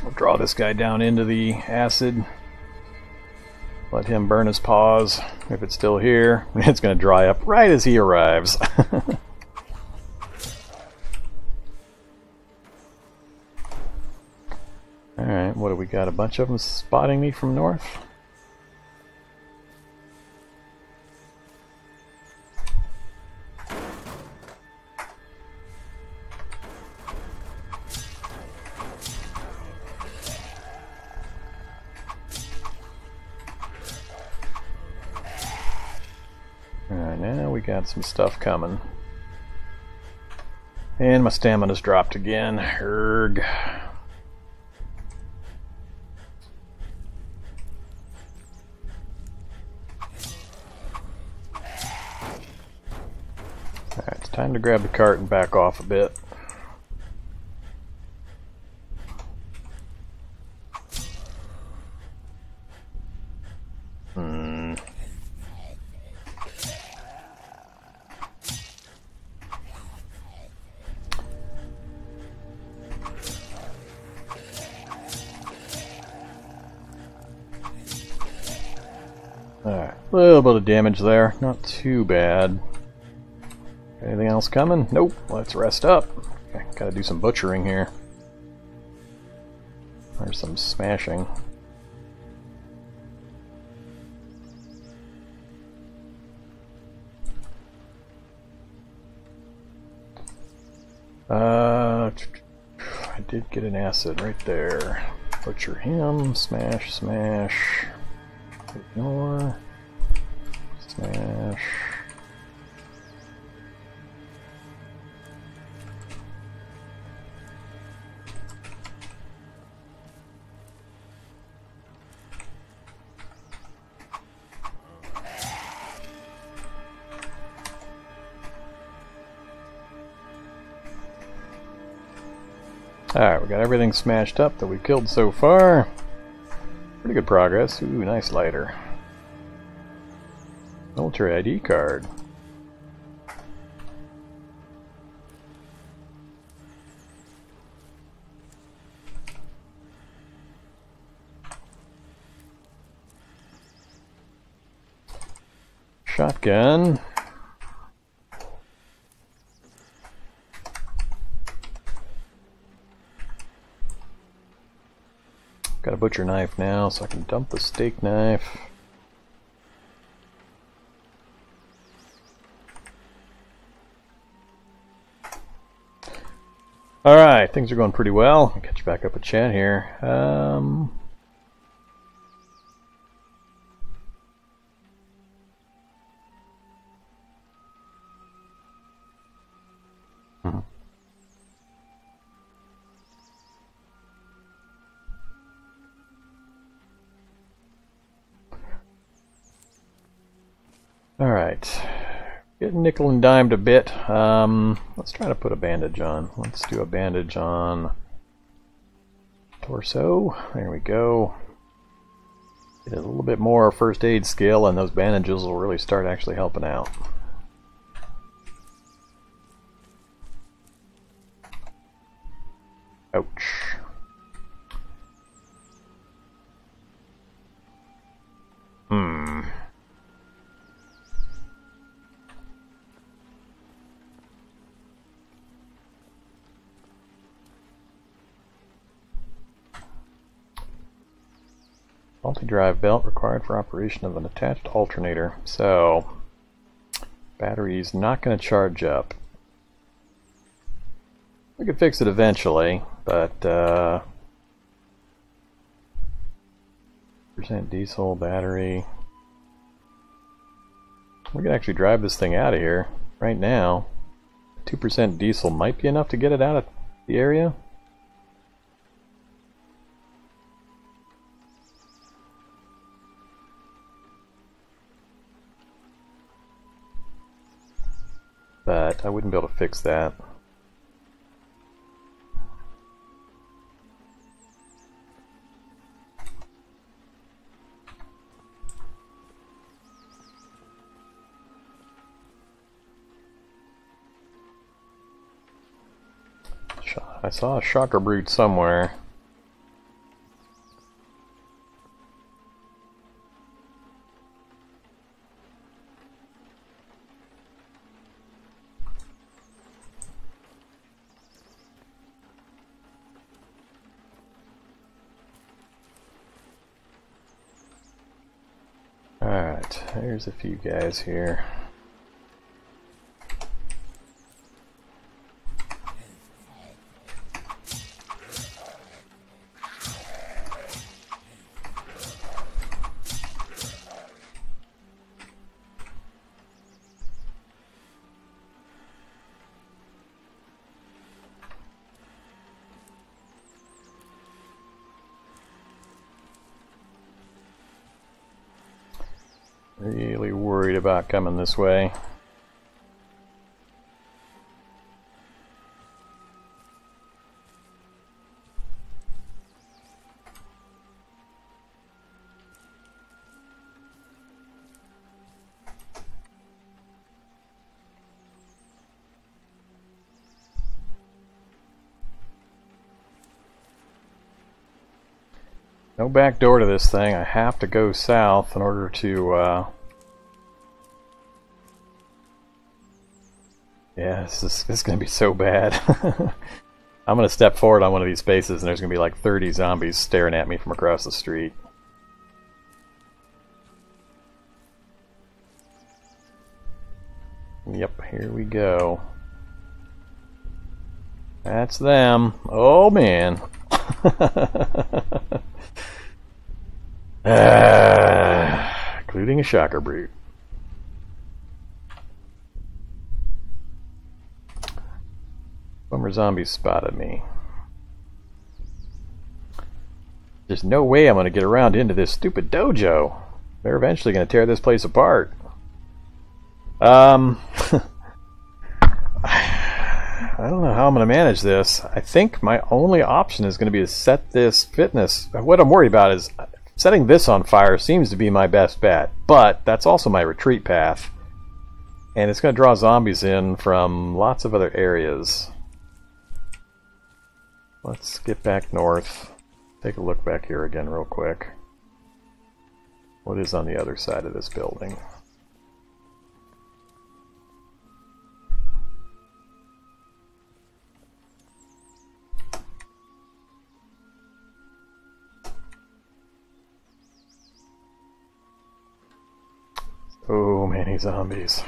I'll draw this guy down into the acid. Let him burn his paws. If it's still here, it's going to dry up right as he arrives. Alright, what do we got? A bunch of them spotting me from north? Alright, now we got some stuff coming. And my stamina's dropped again. Erg. Alright, it's time to grab the cart and back off a bit. Alright, a little bit of damage there, not too bad. Anything else coming? Nope, let's rest up. Okay, gotta do some butchering here. There's some smashing. I did get an acid right there. Butcher him, smash, smash. Ignore. Smash. Alright, we got everything smashed up that we've killed so far. Pretty good progress. Ooh, nice lighter. Military ID card. Shotgun. Got a butcher knife now, so I can dump the steak knife. Alright, things are going pretty well. I'll catch you back up with chat here. Alright. Getting nickel and dimed a bit. Let's try to put a bandage on. Let's do a bandage on torso. There we go. Get a little bit more first aid skill, and those bandages will really start actually helping out. Ouch. Multi-drive belt required for operation of an attached alternator. So, battery's not going to charge up. We could fix it eventually, but percent diesel battery. We can actually drive this thing out of here right now. 2% diesel might be enough to get it out of the area. But I wouldn't be able to fix that. I saw a shocker brute somewhere. Alright, there's a few guys here. Really worried about coming this way. No back door to this thing. I have to go south in order to yeah, this is going to be so bad. I'm going to step forward on one of these spaces and there's going to be like 30 zombies staring at me from across the street. Yep, here we go. That's them. Oh man. Including a shocker brute. Bummer zombies spotted me. There's no way I'm going to get around into this stupid dojo. They're eventually going to tear this place apart. I don't know how I'm going to manage this. I think my only option is going to be to set this fitness. What I'm worried about is setting this on fire seems to be my best bet, but that's also my retreat path. And it's going to draw zombies in from lots of other areas. Let's get back north. Take a look back here again real quick. What is on the other side of this building? So many zombies.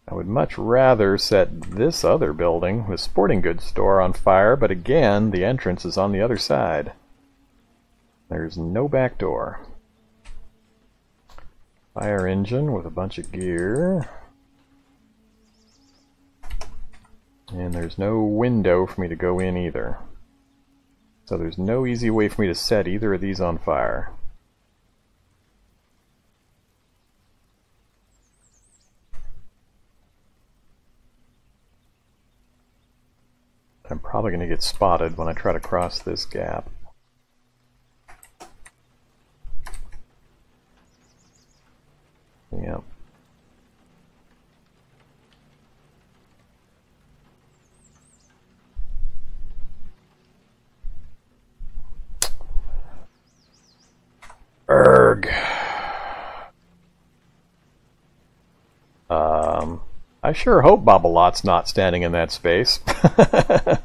I would much rather set this other building, the sporting goods store, on fire, but again, the entrance is on the other side. There's no back door. Fire engine with a bunch of gear. And there's no window for me to go in either. So there's no easy way for me to set either of these on fire. I'm probably going to get spotted when I try to cross this gap. Yep. Erg. I sure hope Babolat's not standing in that space. Because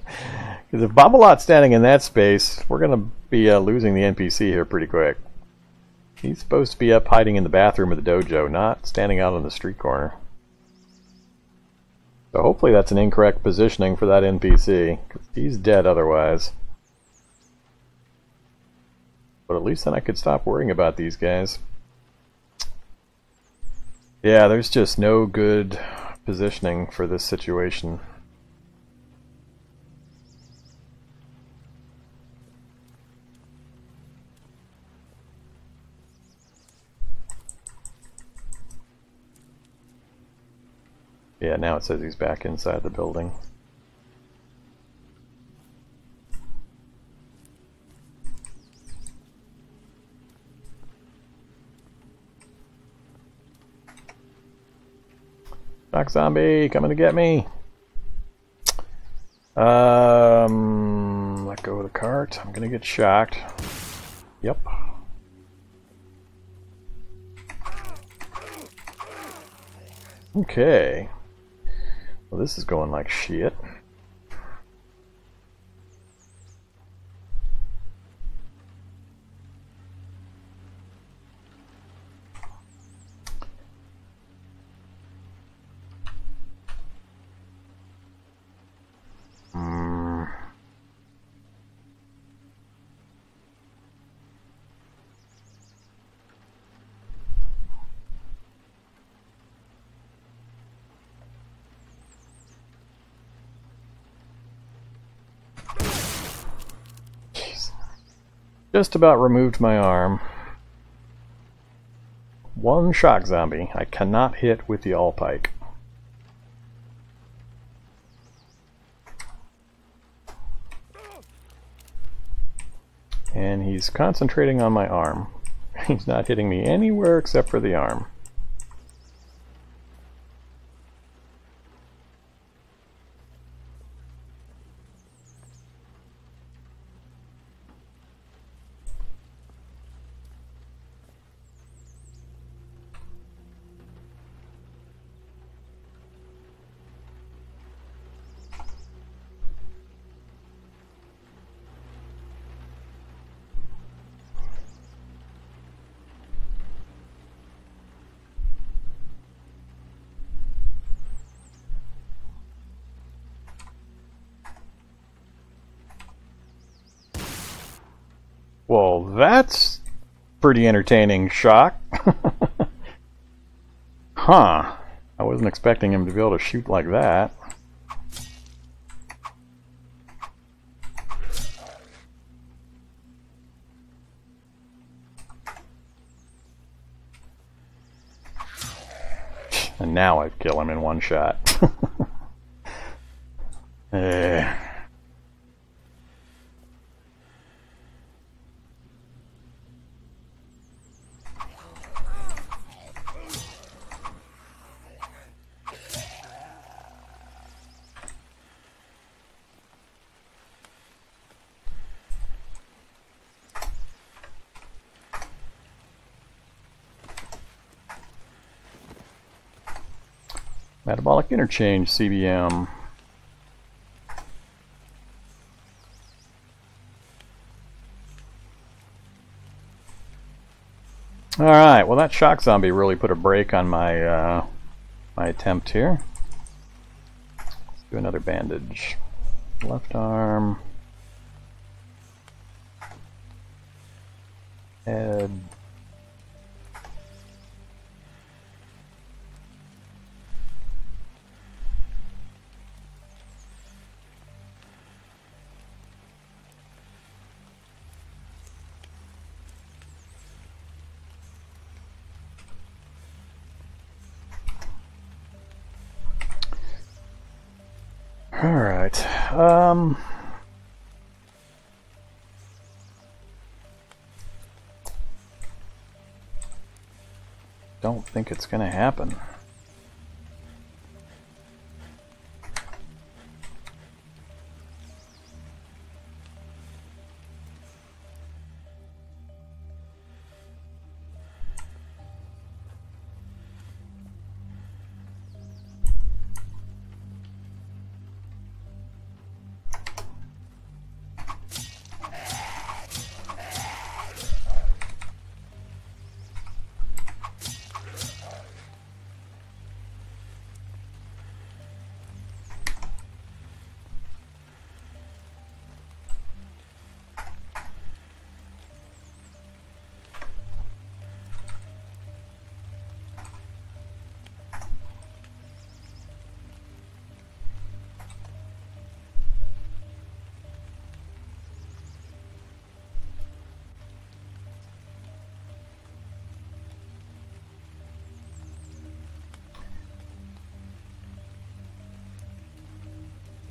if Babolat's standing in that space, we're going to be losing the NPC here pretty quick. He's supposed to be up hiding in the bathroom of the dojo, not standing out on the street corner. So hopefully that's an incorrect positioning for that NPC, because he's dead otherwise. But at least then I could stop worrying about these guys. Yeah, there's just no good positioning for this situation. Yeah, now it says he's back inside the building. Shock zombie, coming to get me. Let go of the cart. I'm gonna get shocked. Yep. Okay. Well, this is going like shit. Just about removed my arm. One shock zombie I cannot hit with the all-pike. And he's concentrating on my arm. He's not hitting me anywhere except for the arm. Well, that's pretty entertaining shock. Huh. I wasn't expecting him to be able to shoot like that. And now I kill him in one shot. Metabolic interchange, CBM. Alright, well that shock zombie really put a break on my my attempt here. Let's do another bandage. Left arm. Head. Alright, Don't think it's gonna happen.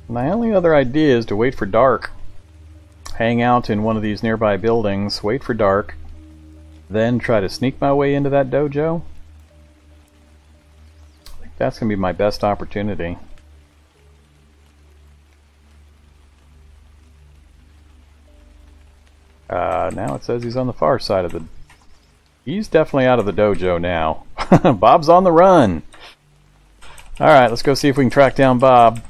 My only other idea is to wait for dark. Hang out in one of these nearby buildings, wait for dark, then try to sneak my way into that dojo. I think that's going to be my best opportunity. Now it says he's on the far side of the... He's definitely out of the dojo now. Bob's on the run! Alright, let's go see if we can track down Bob.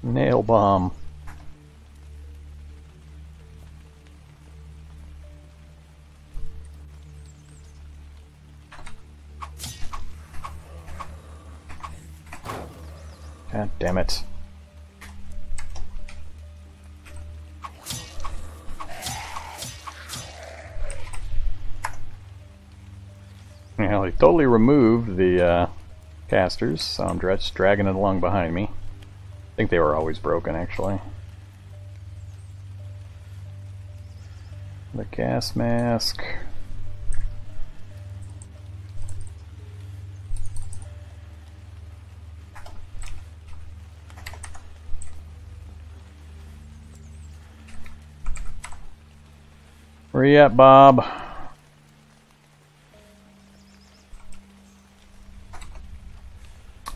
Nail bomb. God damn it. Well, he totally removed the casters, so I'm just dragging it along behind me. I think they were always broken, actually. The gas mask. Where you at, Bob?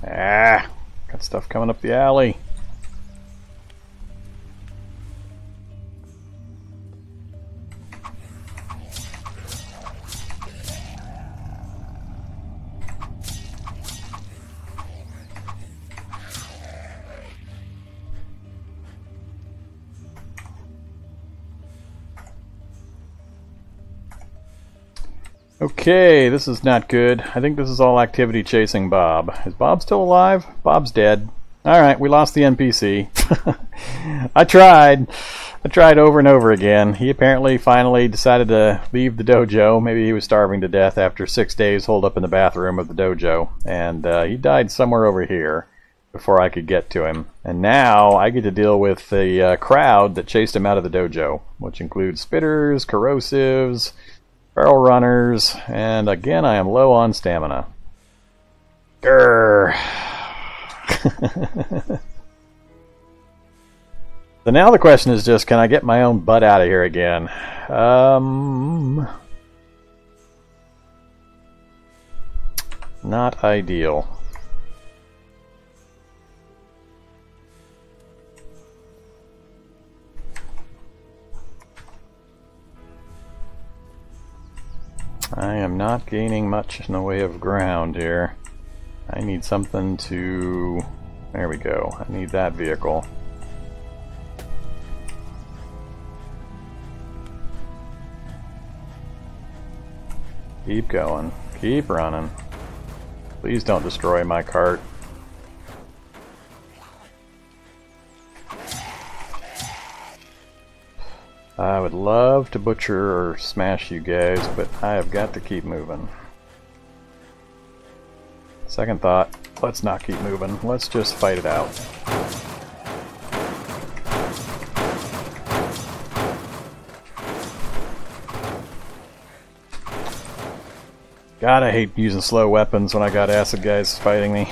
Ah, got stuff coming up the alley. Okay, this is not good. I think this is all activity chasing Bob. Is Bob still alive? Bob's dead. Alright, we lost the NPC. I tried over and over again. He apparently finally decided to leave the dojo. Maybe he was starving to death after 6 days holed up in the bathroom of the dojo. And he died somewhere over here before I could get to him. And now I get to deal with the crowd that chased him out of the dojo, which includes spitters, corrosives, barrel runners, and again I am low on stamina. Grrr. So now the question is just, can I get my own butt out of here again? Not ideal. I am not gaining much in the way of ground here. I need something to... There we go. I need that vehicle. Keep going. Keep running. Please don't destroy my cart. I would love to butcher or smash you guys, but I have got to keep moving. Second thought, let's not keep moving. Let's just fight it out. God, I hate using slow weapons when I got acid guys fighting me.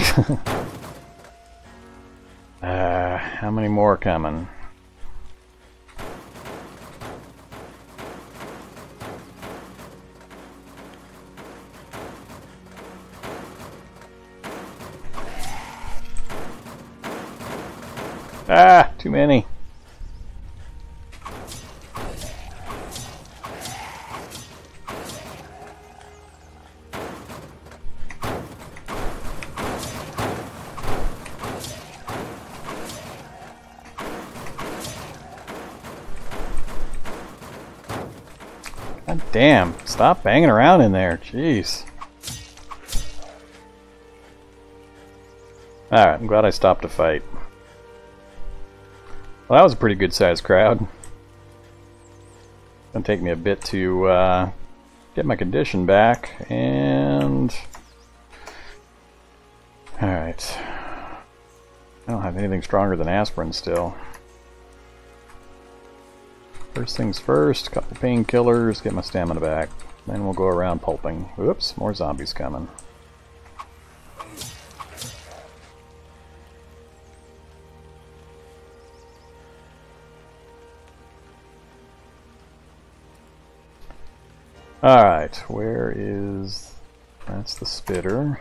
How many more coming? Ah, too many. God damn, stop banging around in there, jeez. Alright, I'm glad I stopped to fight. Well, that was a pretty good sized crowd. It's gonna take me a bit to get my condition back, and... Alright. I don't have anything stronger than aspirin still. First things first, a couple painkillers, get my stamina back. Then we'll go around pulping. Oops, more zombies coming. Alright, where is... That's the spitter.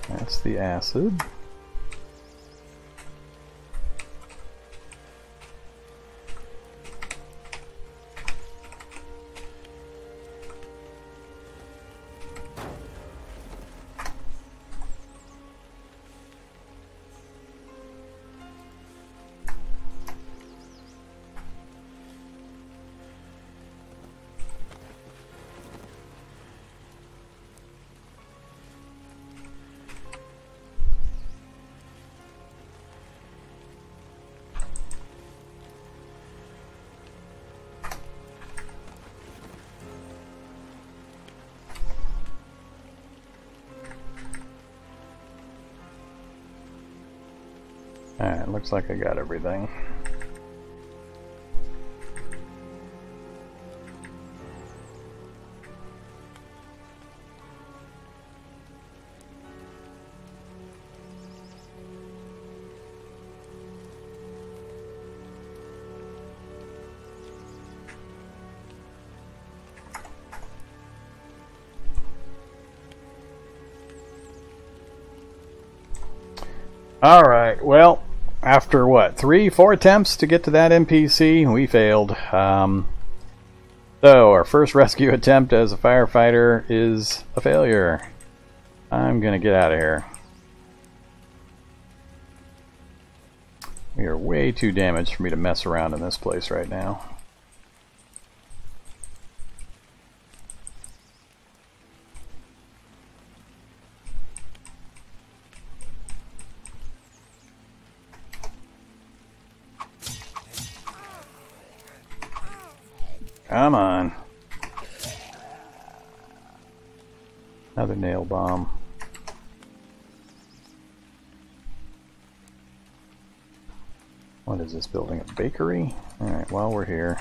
That's the acid. Alright, looks like I got everything. Alright, well, after what, 3-4 attempts to get to that NPC, we failed. So, our first rescue attempt as a firefighter is a failure. I'm gonna get out of here. We are way too damaged for me to mess around in this place right now. Come on. Another nail bomb. What is this building? A bakery? Alright, while we're here.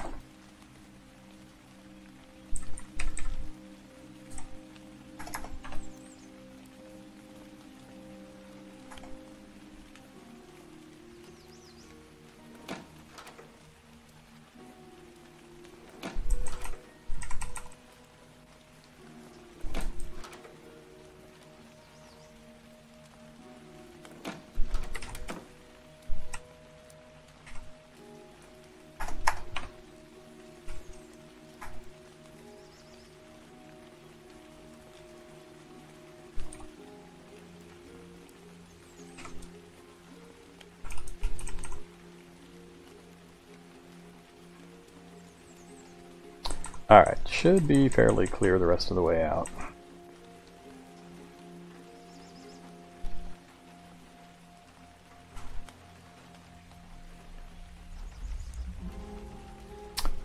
Alright, should be fairly clear the rest of the way out.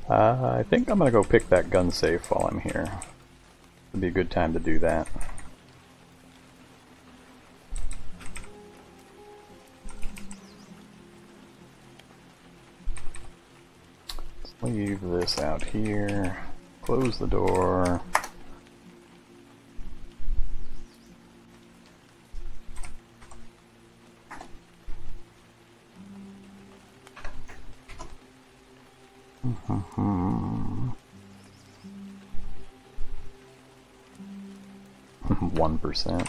I think I'm going to go pick that gun safe while I'm here. It'd be a good time to do that. Leave this out here. Close the door. Mm-hmm. 1%.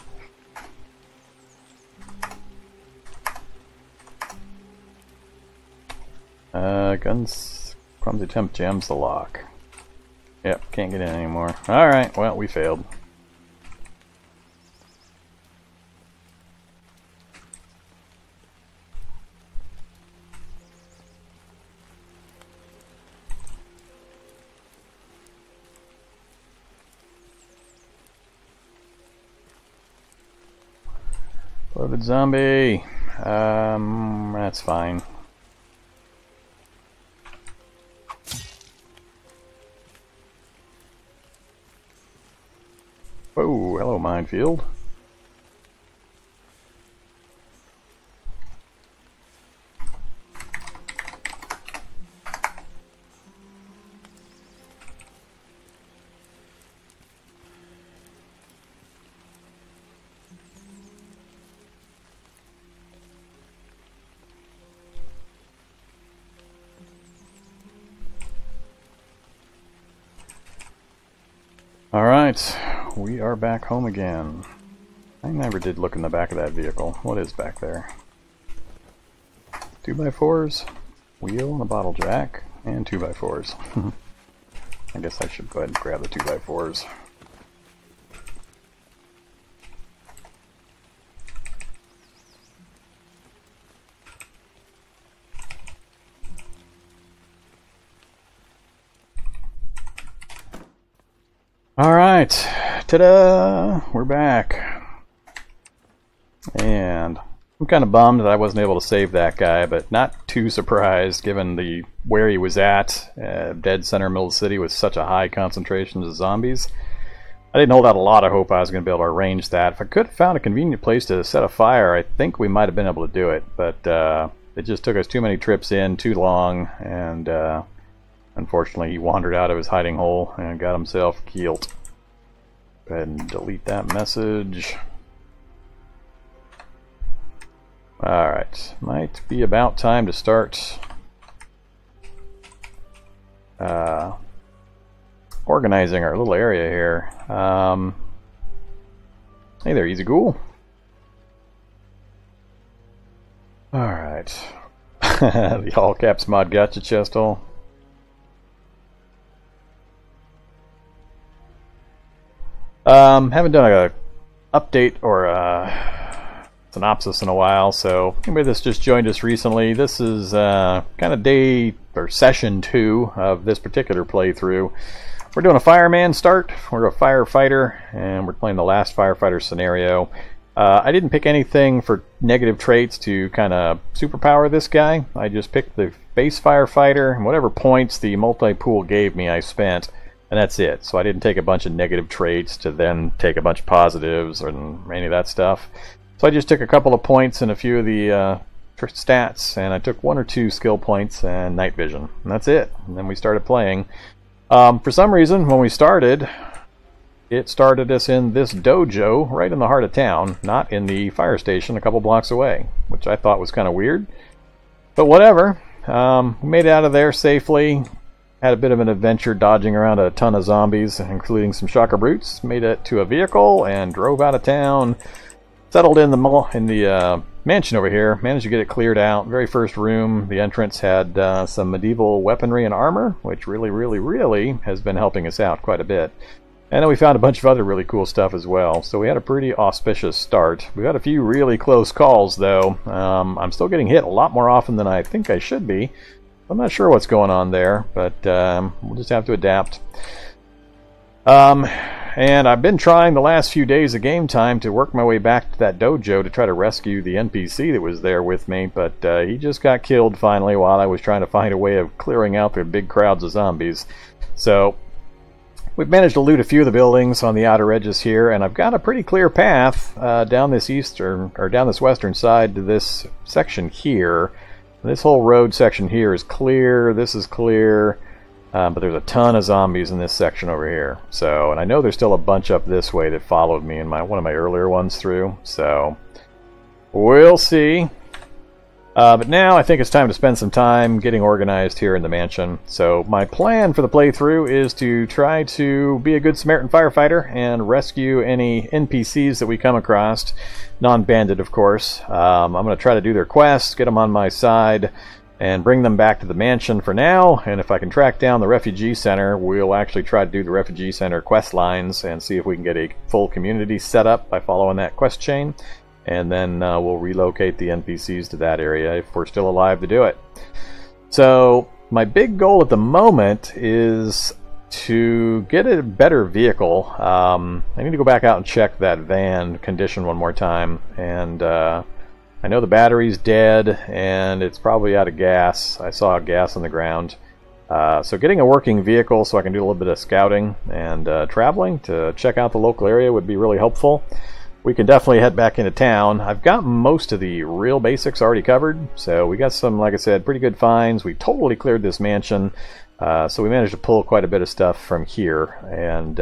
Guns, clumsy temp jams the lock. Yep, can't get in anymore. Alright, well, we failed. Loaded zombie. That's fine. Whoa, hello minefield. Alright, we are back home again. I never did look in the back of that vehicle. What is back there? 2x4s, wheel and a bottle jack, and 2x4s. I guess I should go ahead and grab the 2x4s. Alright, ta-da! We're back. And I'm kind of bummed that I wasn't able to save that guy, but not too surprised given where he was at, dead center middle of the city with such a high concentration of zombies. I didn't hold out a lot of hope I was going to be able to arrange that. If I could have found a convenient place to set a fire, I think we might have been able to do it, but it just took us too many trips in, too long, and unfortunately, he wandered out of his hiding hole and got himself killed. Go ahead and delete that message. Alright, might be about time to start organizing our little area here. Hey there, Easy Ghoul. Alright. The all caps mod gotcha chest hole. Haven't done a update or a synopsis in a while, so anybody that's just joined us recently, this is kind of day or session 2 of this particular playthrough. We're doing a fireman start. We're a firefighter, and we're playing the last firefighter scenario. I didn't pick anything for negative traits to kind of superpower this guy. I just picked the base firefighter, and whatever points the multi-pool gave me I spent. And that's it. So I didn't take a bunch of negative traits to then take a bunch of positives or any of that stuff. So I just took a couple of points and a few of the stats, and I took 1 or 2 skill points and night vision. And that's it. And then we started playing. For some reason, when we started, it started us in this dojo right in the heart of town, not in the fire station a couple blocks away, which I thought was kind of weird. But whatever. We made it out of there safely. Had a bit of an adventure dodging around a ton of zombies, including some shocker brutes. Made it to a vehicle and drove out of town. Settled in the mansion over here. Managed to get it cleared out. Very first room, the entrance had some medieval weaponry and armor, which really has been helping us out quite a bit. And then we found a bunch of other really cool stuff as well. So we had a pretty auspicious start. We had a few really close calls, though. I'm still getting hit a lot more often than I think I should be. I'm not sure what's going on there, but we'll just have to adapt. And I've been trying the last few days of game time to work my way back to that dojo to try to rescue the NPC that was there with me, but he just got killed finally while I was trying to find a way of clearing out the big crowds of zombies. So we've managed to loot a few of the buildings on the outer edges here, and I've got a pretty clear path down this western side to this section here. This whole road section here is clear. This is clear. But there's a ton of zombies in this section over here. So, and I know there's still a bunch up this way that followed me in one of my earlier ones through. So, we'll see. But now I think it's time to spend some time getting organized here in the mansion. So my plan for the playthrough is to try to be a good Samaritan firefighter and rescue any NPCs that we come across. Non-banded, of course. I'm going to try to do their quests, get them on my side, and bring them back to the mansion for now. And if I can track down the refugee center, we'll actually try to do the refugee center quest lines and see if we can get a full community set up by following that quest chain. And then we'll relocate the NPCs to that area if we're still alive to do it. So my big goal at the moment is to get a better vehicle. I need to go back out and check that van condition one more time. And I know the battery's dead and it's probably out of gas. I saw gas on the ground. So getting a working vehicle so I can do a little bit of scouting and traveling to check out the local area would be really helpful. We can definitely head back into town. I've got most of the real basics already covered, so we got some, like I said, pretty good finds. We totally cleared this mansion, so we managed to pull quite a bit of stuff from here, and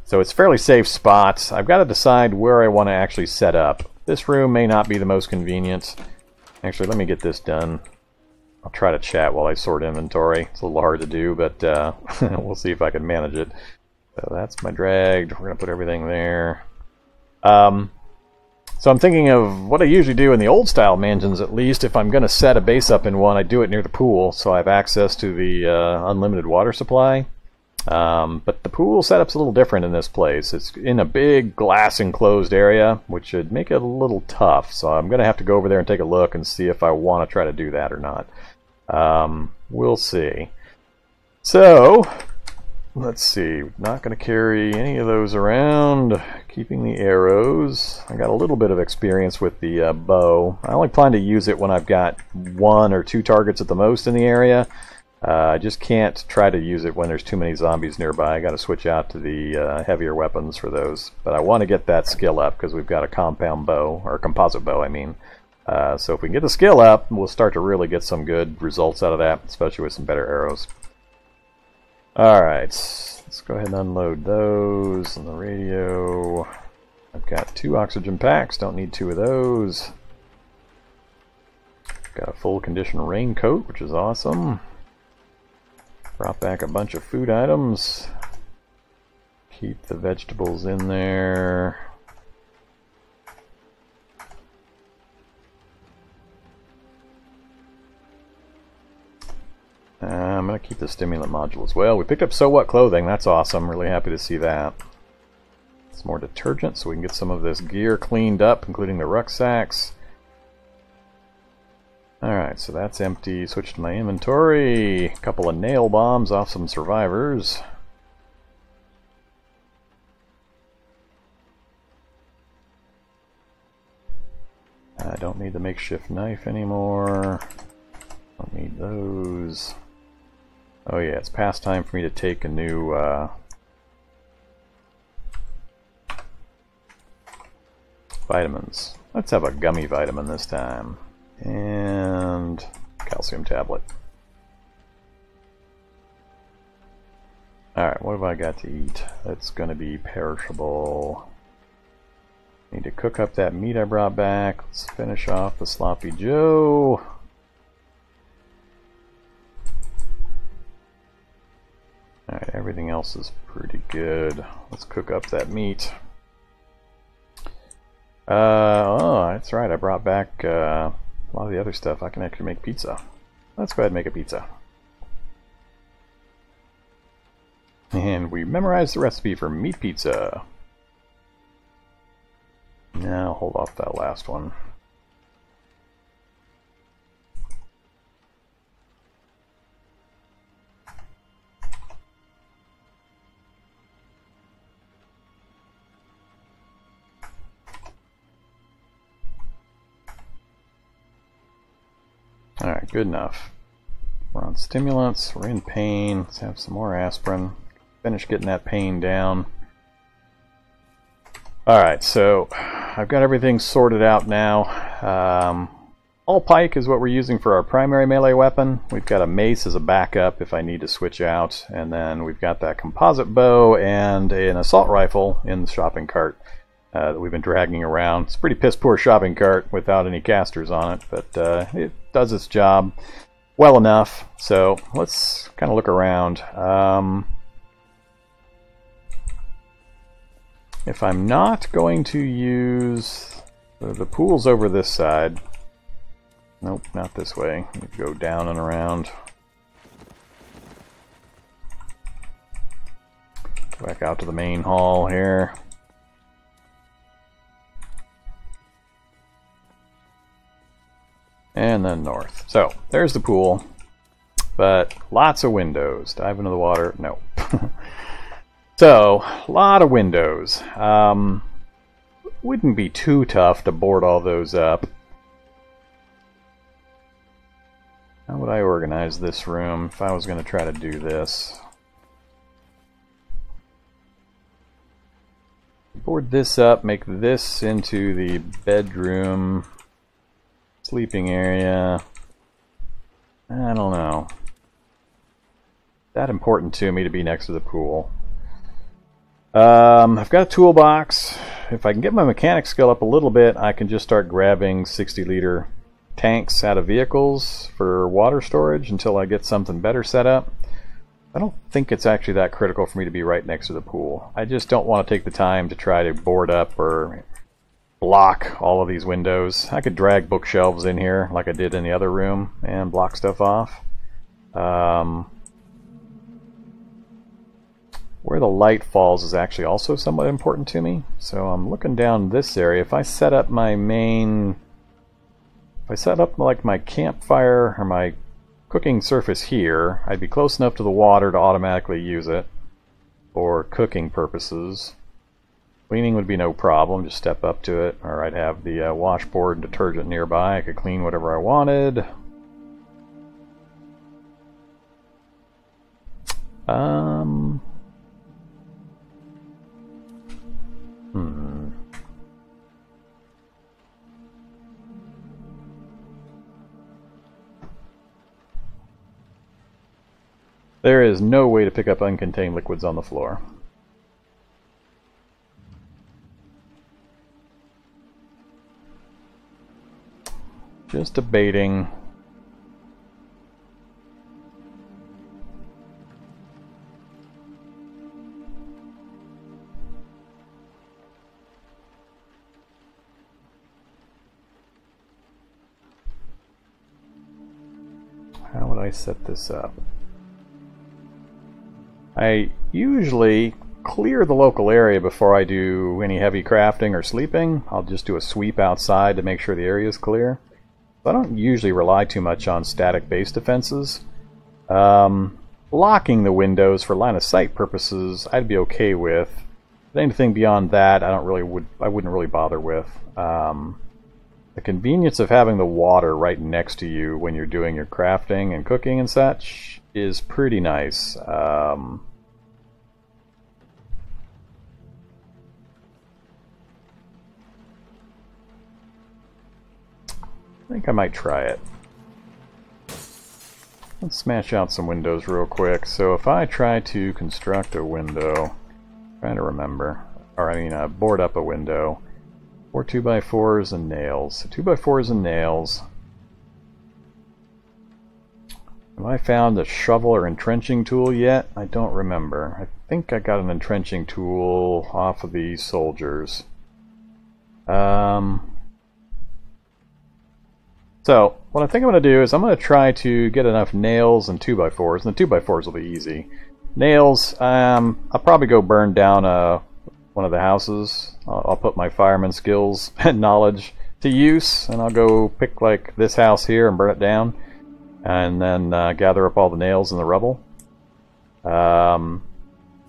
so it's a fairly safe spot. I've got to decide where I want to actually set up. This room may not be the most convenient. Actually, let me get this done. I'll try to chat while I sort inventory. It's a little hard to do, but we'll see if I can manage it. So that's my dragged. We're going to put everything there. So I'm thinking of what I usually do in the old style mansions, at least. If I'm going to set a base up in one, I do it near the pool, so I have access to the unlimited water supply. But the pool setup's a little different in this place. It's in a big glass enclosed area, which should make it a little tough. So I'm going to have to go over there and take a look and see if I want to try to do that or not. We'll see. So let's see, not going to carry any of those around, keeping the arrows. I got a little bit of experience with the bow. I only plan to use it when I've got 1 or 2 targets at the most in the area. I just can't try to use it when there's too many zombies nearby. I got to switch out to the heavier weapons for those. But I want to get that skill up because we've got a compound bow, or composite bow I mean. So if we can get the skill up, we'll start to really get some good results out of that, especially with some better arrows. Alright, let's go ahead and unload those on the radio. I've got 2 oxygen packs, don't need 2 of those. Got a full condition raincoat, which is awesome. Brought back a bunch of food items. Keep the vegetables in there. I'm going to keep the stimulant module as well. We picked up So What clothing. That's awesome. Really happy to see that. Some more detergent so we can get some of this gear cleaned up, including the rucksacks. Alright, so that's empty. Switch to my inventory. A couple of nail bombs off some survivors. I don't need the makeshift knife anymore. Don't need those. Oh yeah, it's past time for me to take a new vitamins. Let's have a gummy vitamin this time. And calcium tablet. Alright, what have I got to eat? That's going to be perishable. Need to cook up that meat I brought back. Let's finish off the Sloppy Joe. Alright, everything else is pretty good. Let's cook up that meat. Oh, that's right, I brought back a lot of the other stuff. I can actually make pizza. Let's go ahead and make a pizza. And we memorized the recipe for meat pizza. Now I'll hold off that last one. Alright, good enough. We're on stimulants, we're in pain. Let's have some more aspirin. Finish getting that pain down. Alright, so I've got everything sorted out now. all pike is what we're using for our primary melee weapon. We've got a mace as a backup if I need to switch out, and then we've got that composite bow and an assault rifle in the shopping cart that we've been dragging around. It's a pretty piss poor shopping cart without any casters on it, but it does its job well enough. So let's kind of look around. If I'm not going to use the pool's over this side. Nope, not this way. You go down and around. Back out to the main hall here. And then north. So, there's the pool. But lots of windows. Dive into the water? No. So, a lot of windows. Wouldn't be too tough to board all those up. How would I organize this room if I was going to try to do this? Board this up, make this into the bedroom, sleeping area. I don't know. That important to me to be next to the pool. I've got a toolbox. If I can get my mechanic skill up a little bit, I can just start grabbing 60-liter tanks out of vehicles for water storage until I get something better set up. I don't think it's actually that critical for me to be right next to the pool. I just don't want to take the time to try to board up or block all of these windows. I could drag bookshelves in here like I did in the other room and block stuff off. Where the light falls is actually also somewhat important to me. So I'm looking down this area. If I set up my main... If I set up like my campfire or my cooking surface here, I'd be close enough to the water to automatically use it for cooking purposes. Cleaning would be no problem, just step up to it, or I'd have the washboard and detergent nearby. I could clean whatever I wanted. There is no way to pick up uncontained liquids on the floor. Just debating. How would I set this up? I usually clear the local area before I do any heavy crafting or sleeping. I'll just do a sweep outside to make sure the area is clear. I don't usually rely too much on static base defenses. Blocking the windows for line of sight purposes I'd be okay with. But anything beyond that I wouldn't really bother with. The convenience of having the water right next to you when you're doing your crafting and cooking and such is pretty nice. I think I might try it. Let's smash out some windows real quick. So if I try to construct a window, trying to remember, or I mean board up a window, 4 2x4s and nails. So 2x4s and nails. Have I found a shovel or entrenching tool yet? I don't remember. I think I got an entrenching tool off of these soldiers. So, what I think I'm going to do is I'm going to try to get enough nails and 2x4s, and the 2x4s will be easy. Nails, I'll probably go burn down one of the houses. I'll put my fireman skills and knowledge to use, and I'll go pick like this house here and burn it down, and then gather up all the nails and the rubble. And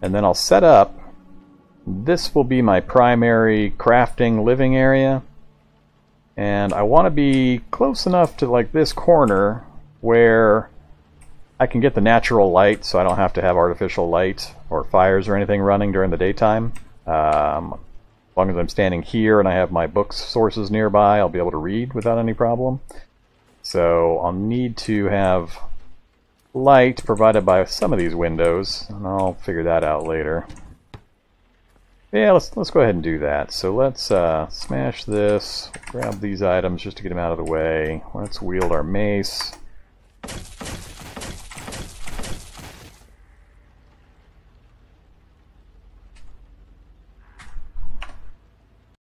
then I'll set up, this will be my primary crafting living area. And I want to be close enough to like this corner where I can get the natural light so I don't have to have artificial light or fires or anything running during the daytime. As long as I'm standing here and I have my book sources nearby, I'll be able to read without any problem. So I'll need to have light provided by some of these windows, and I'll figure that out later. Yeah, let's go ahead and do that. So let's smash this, grab these items just to get them out of the way. Let's wield our mace.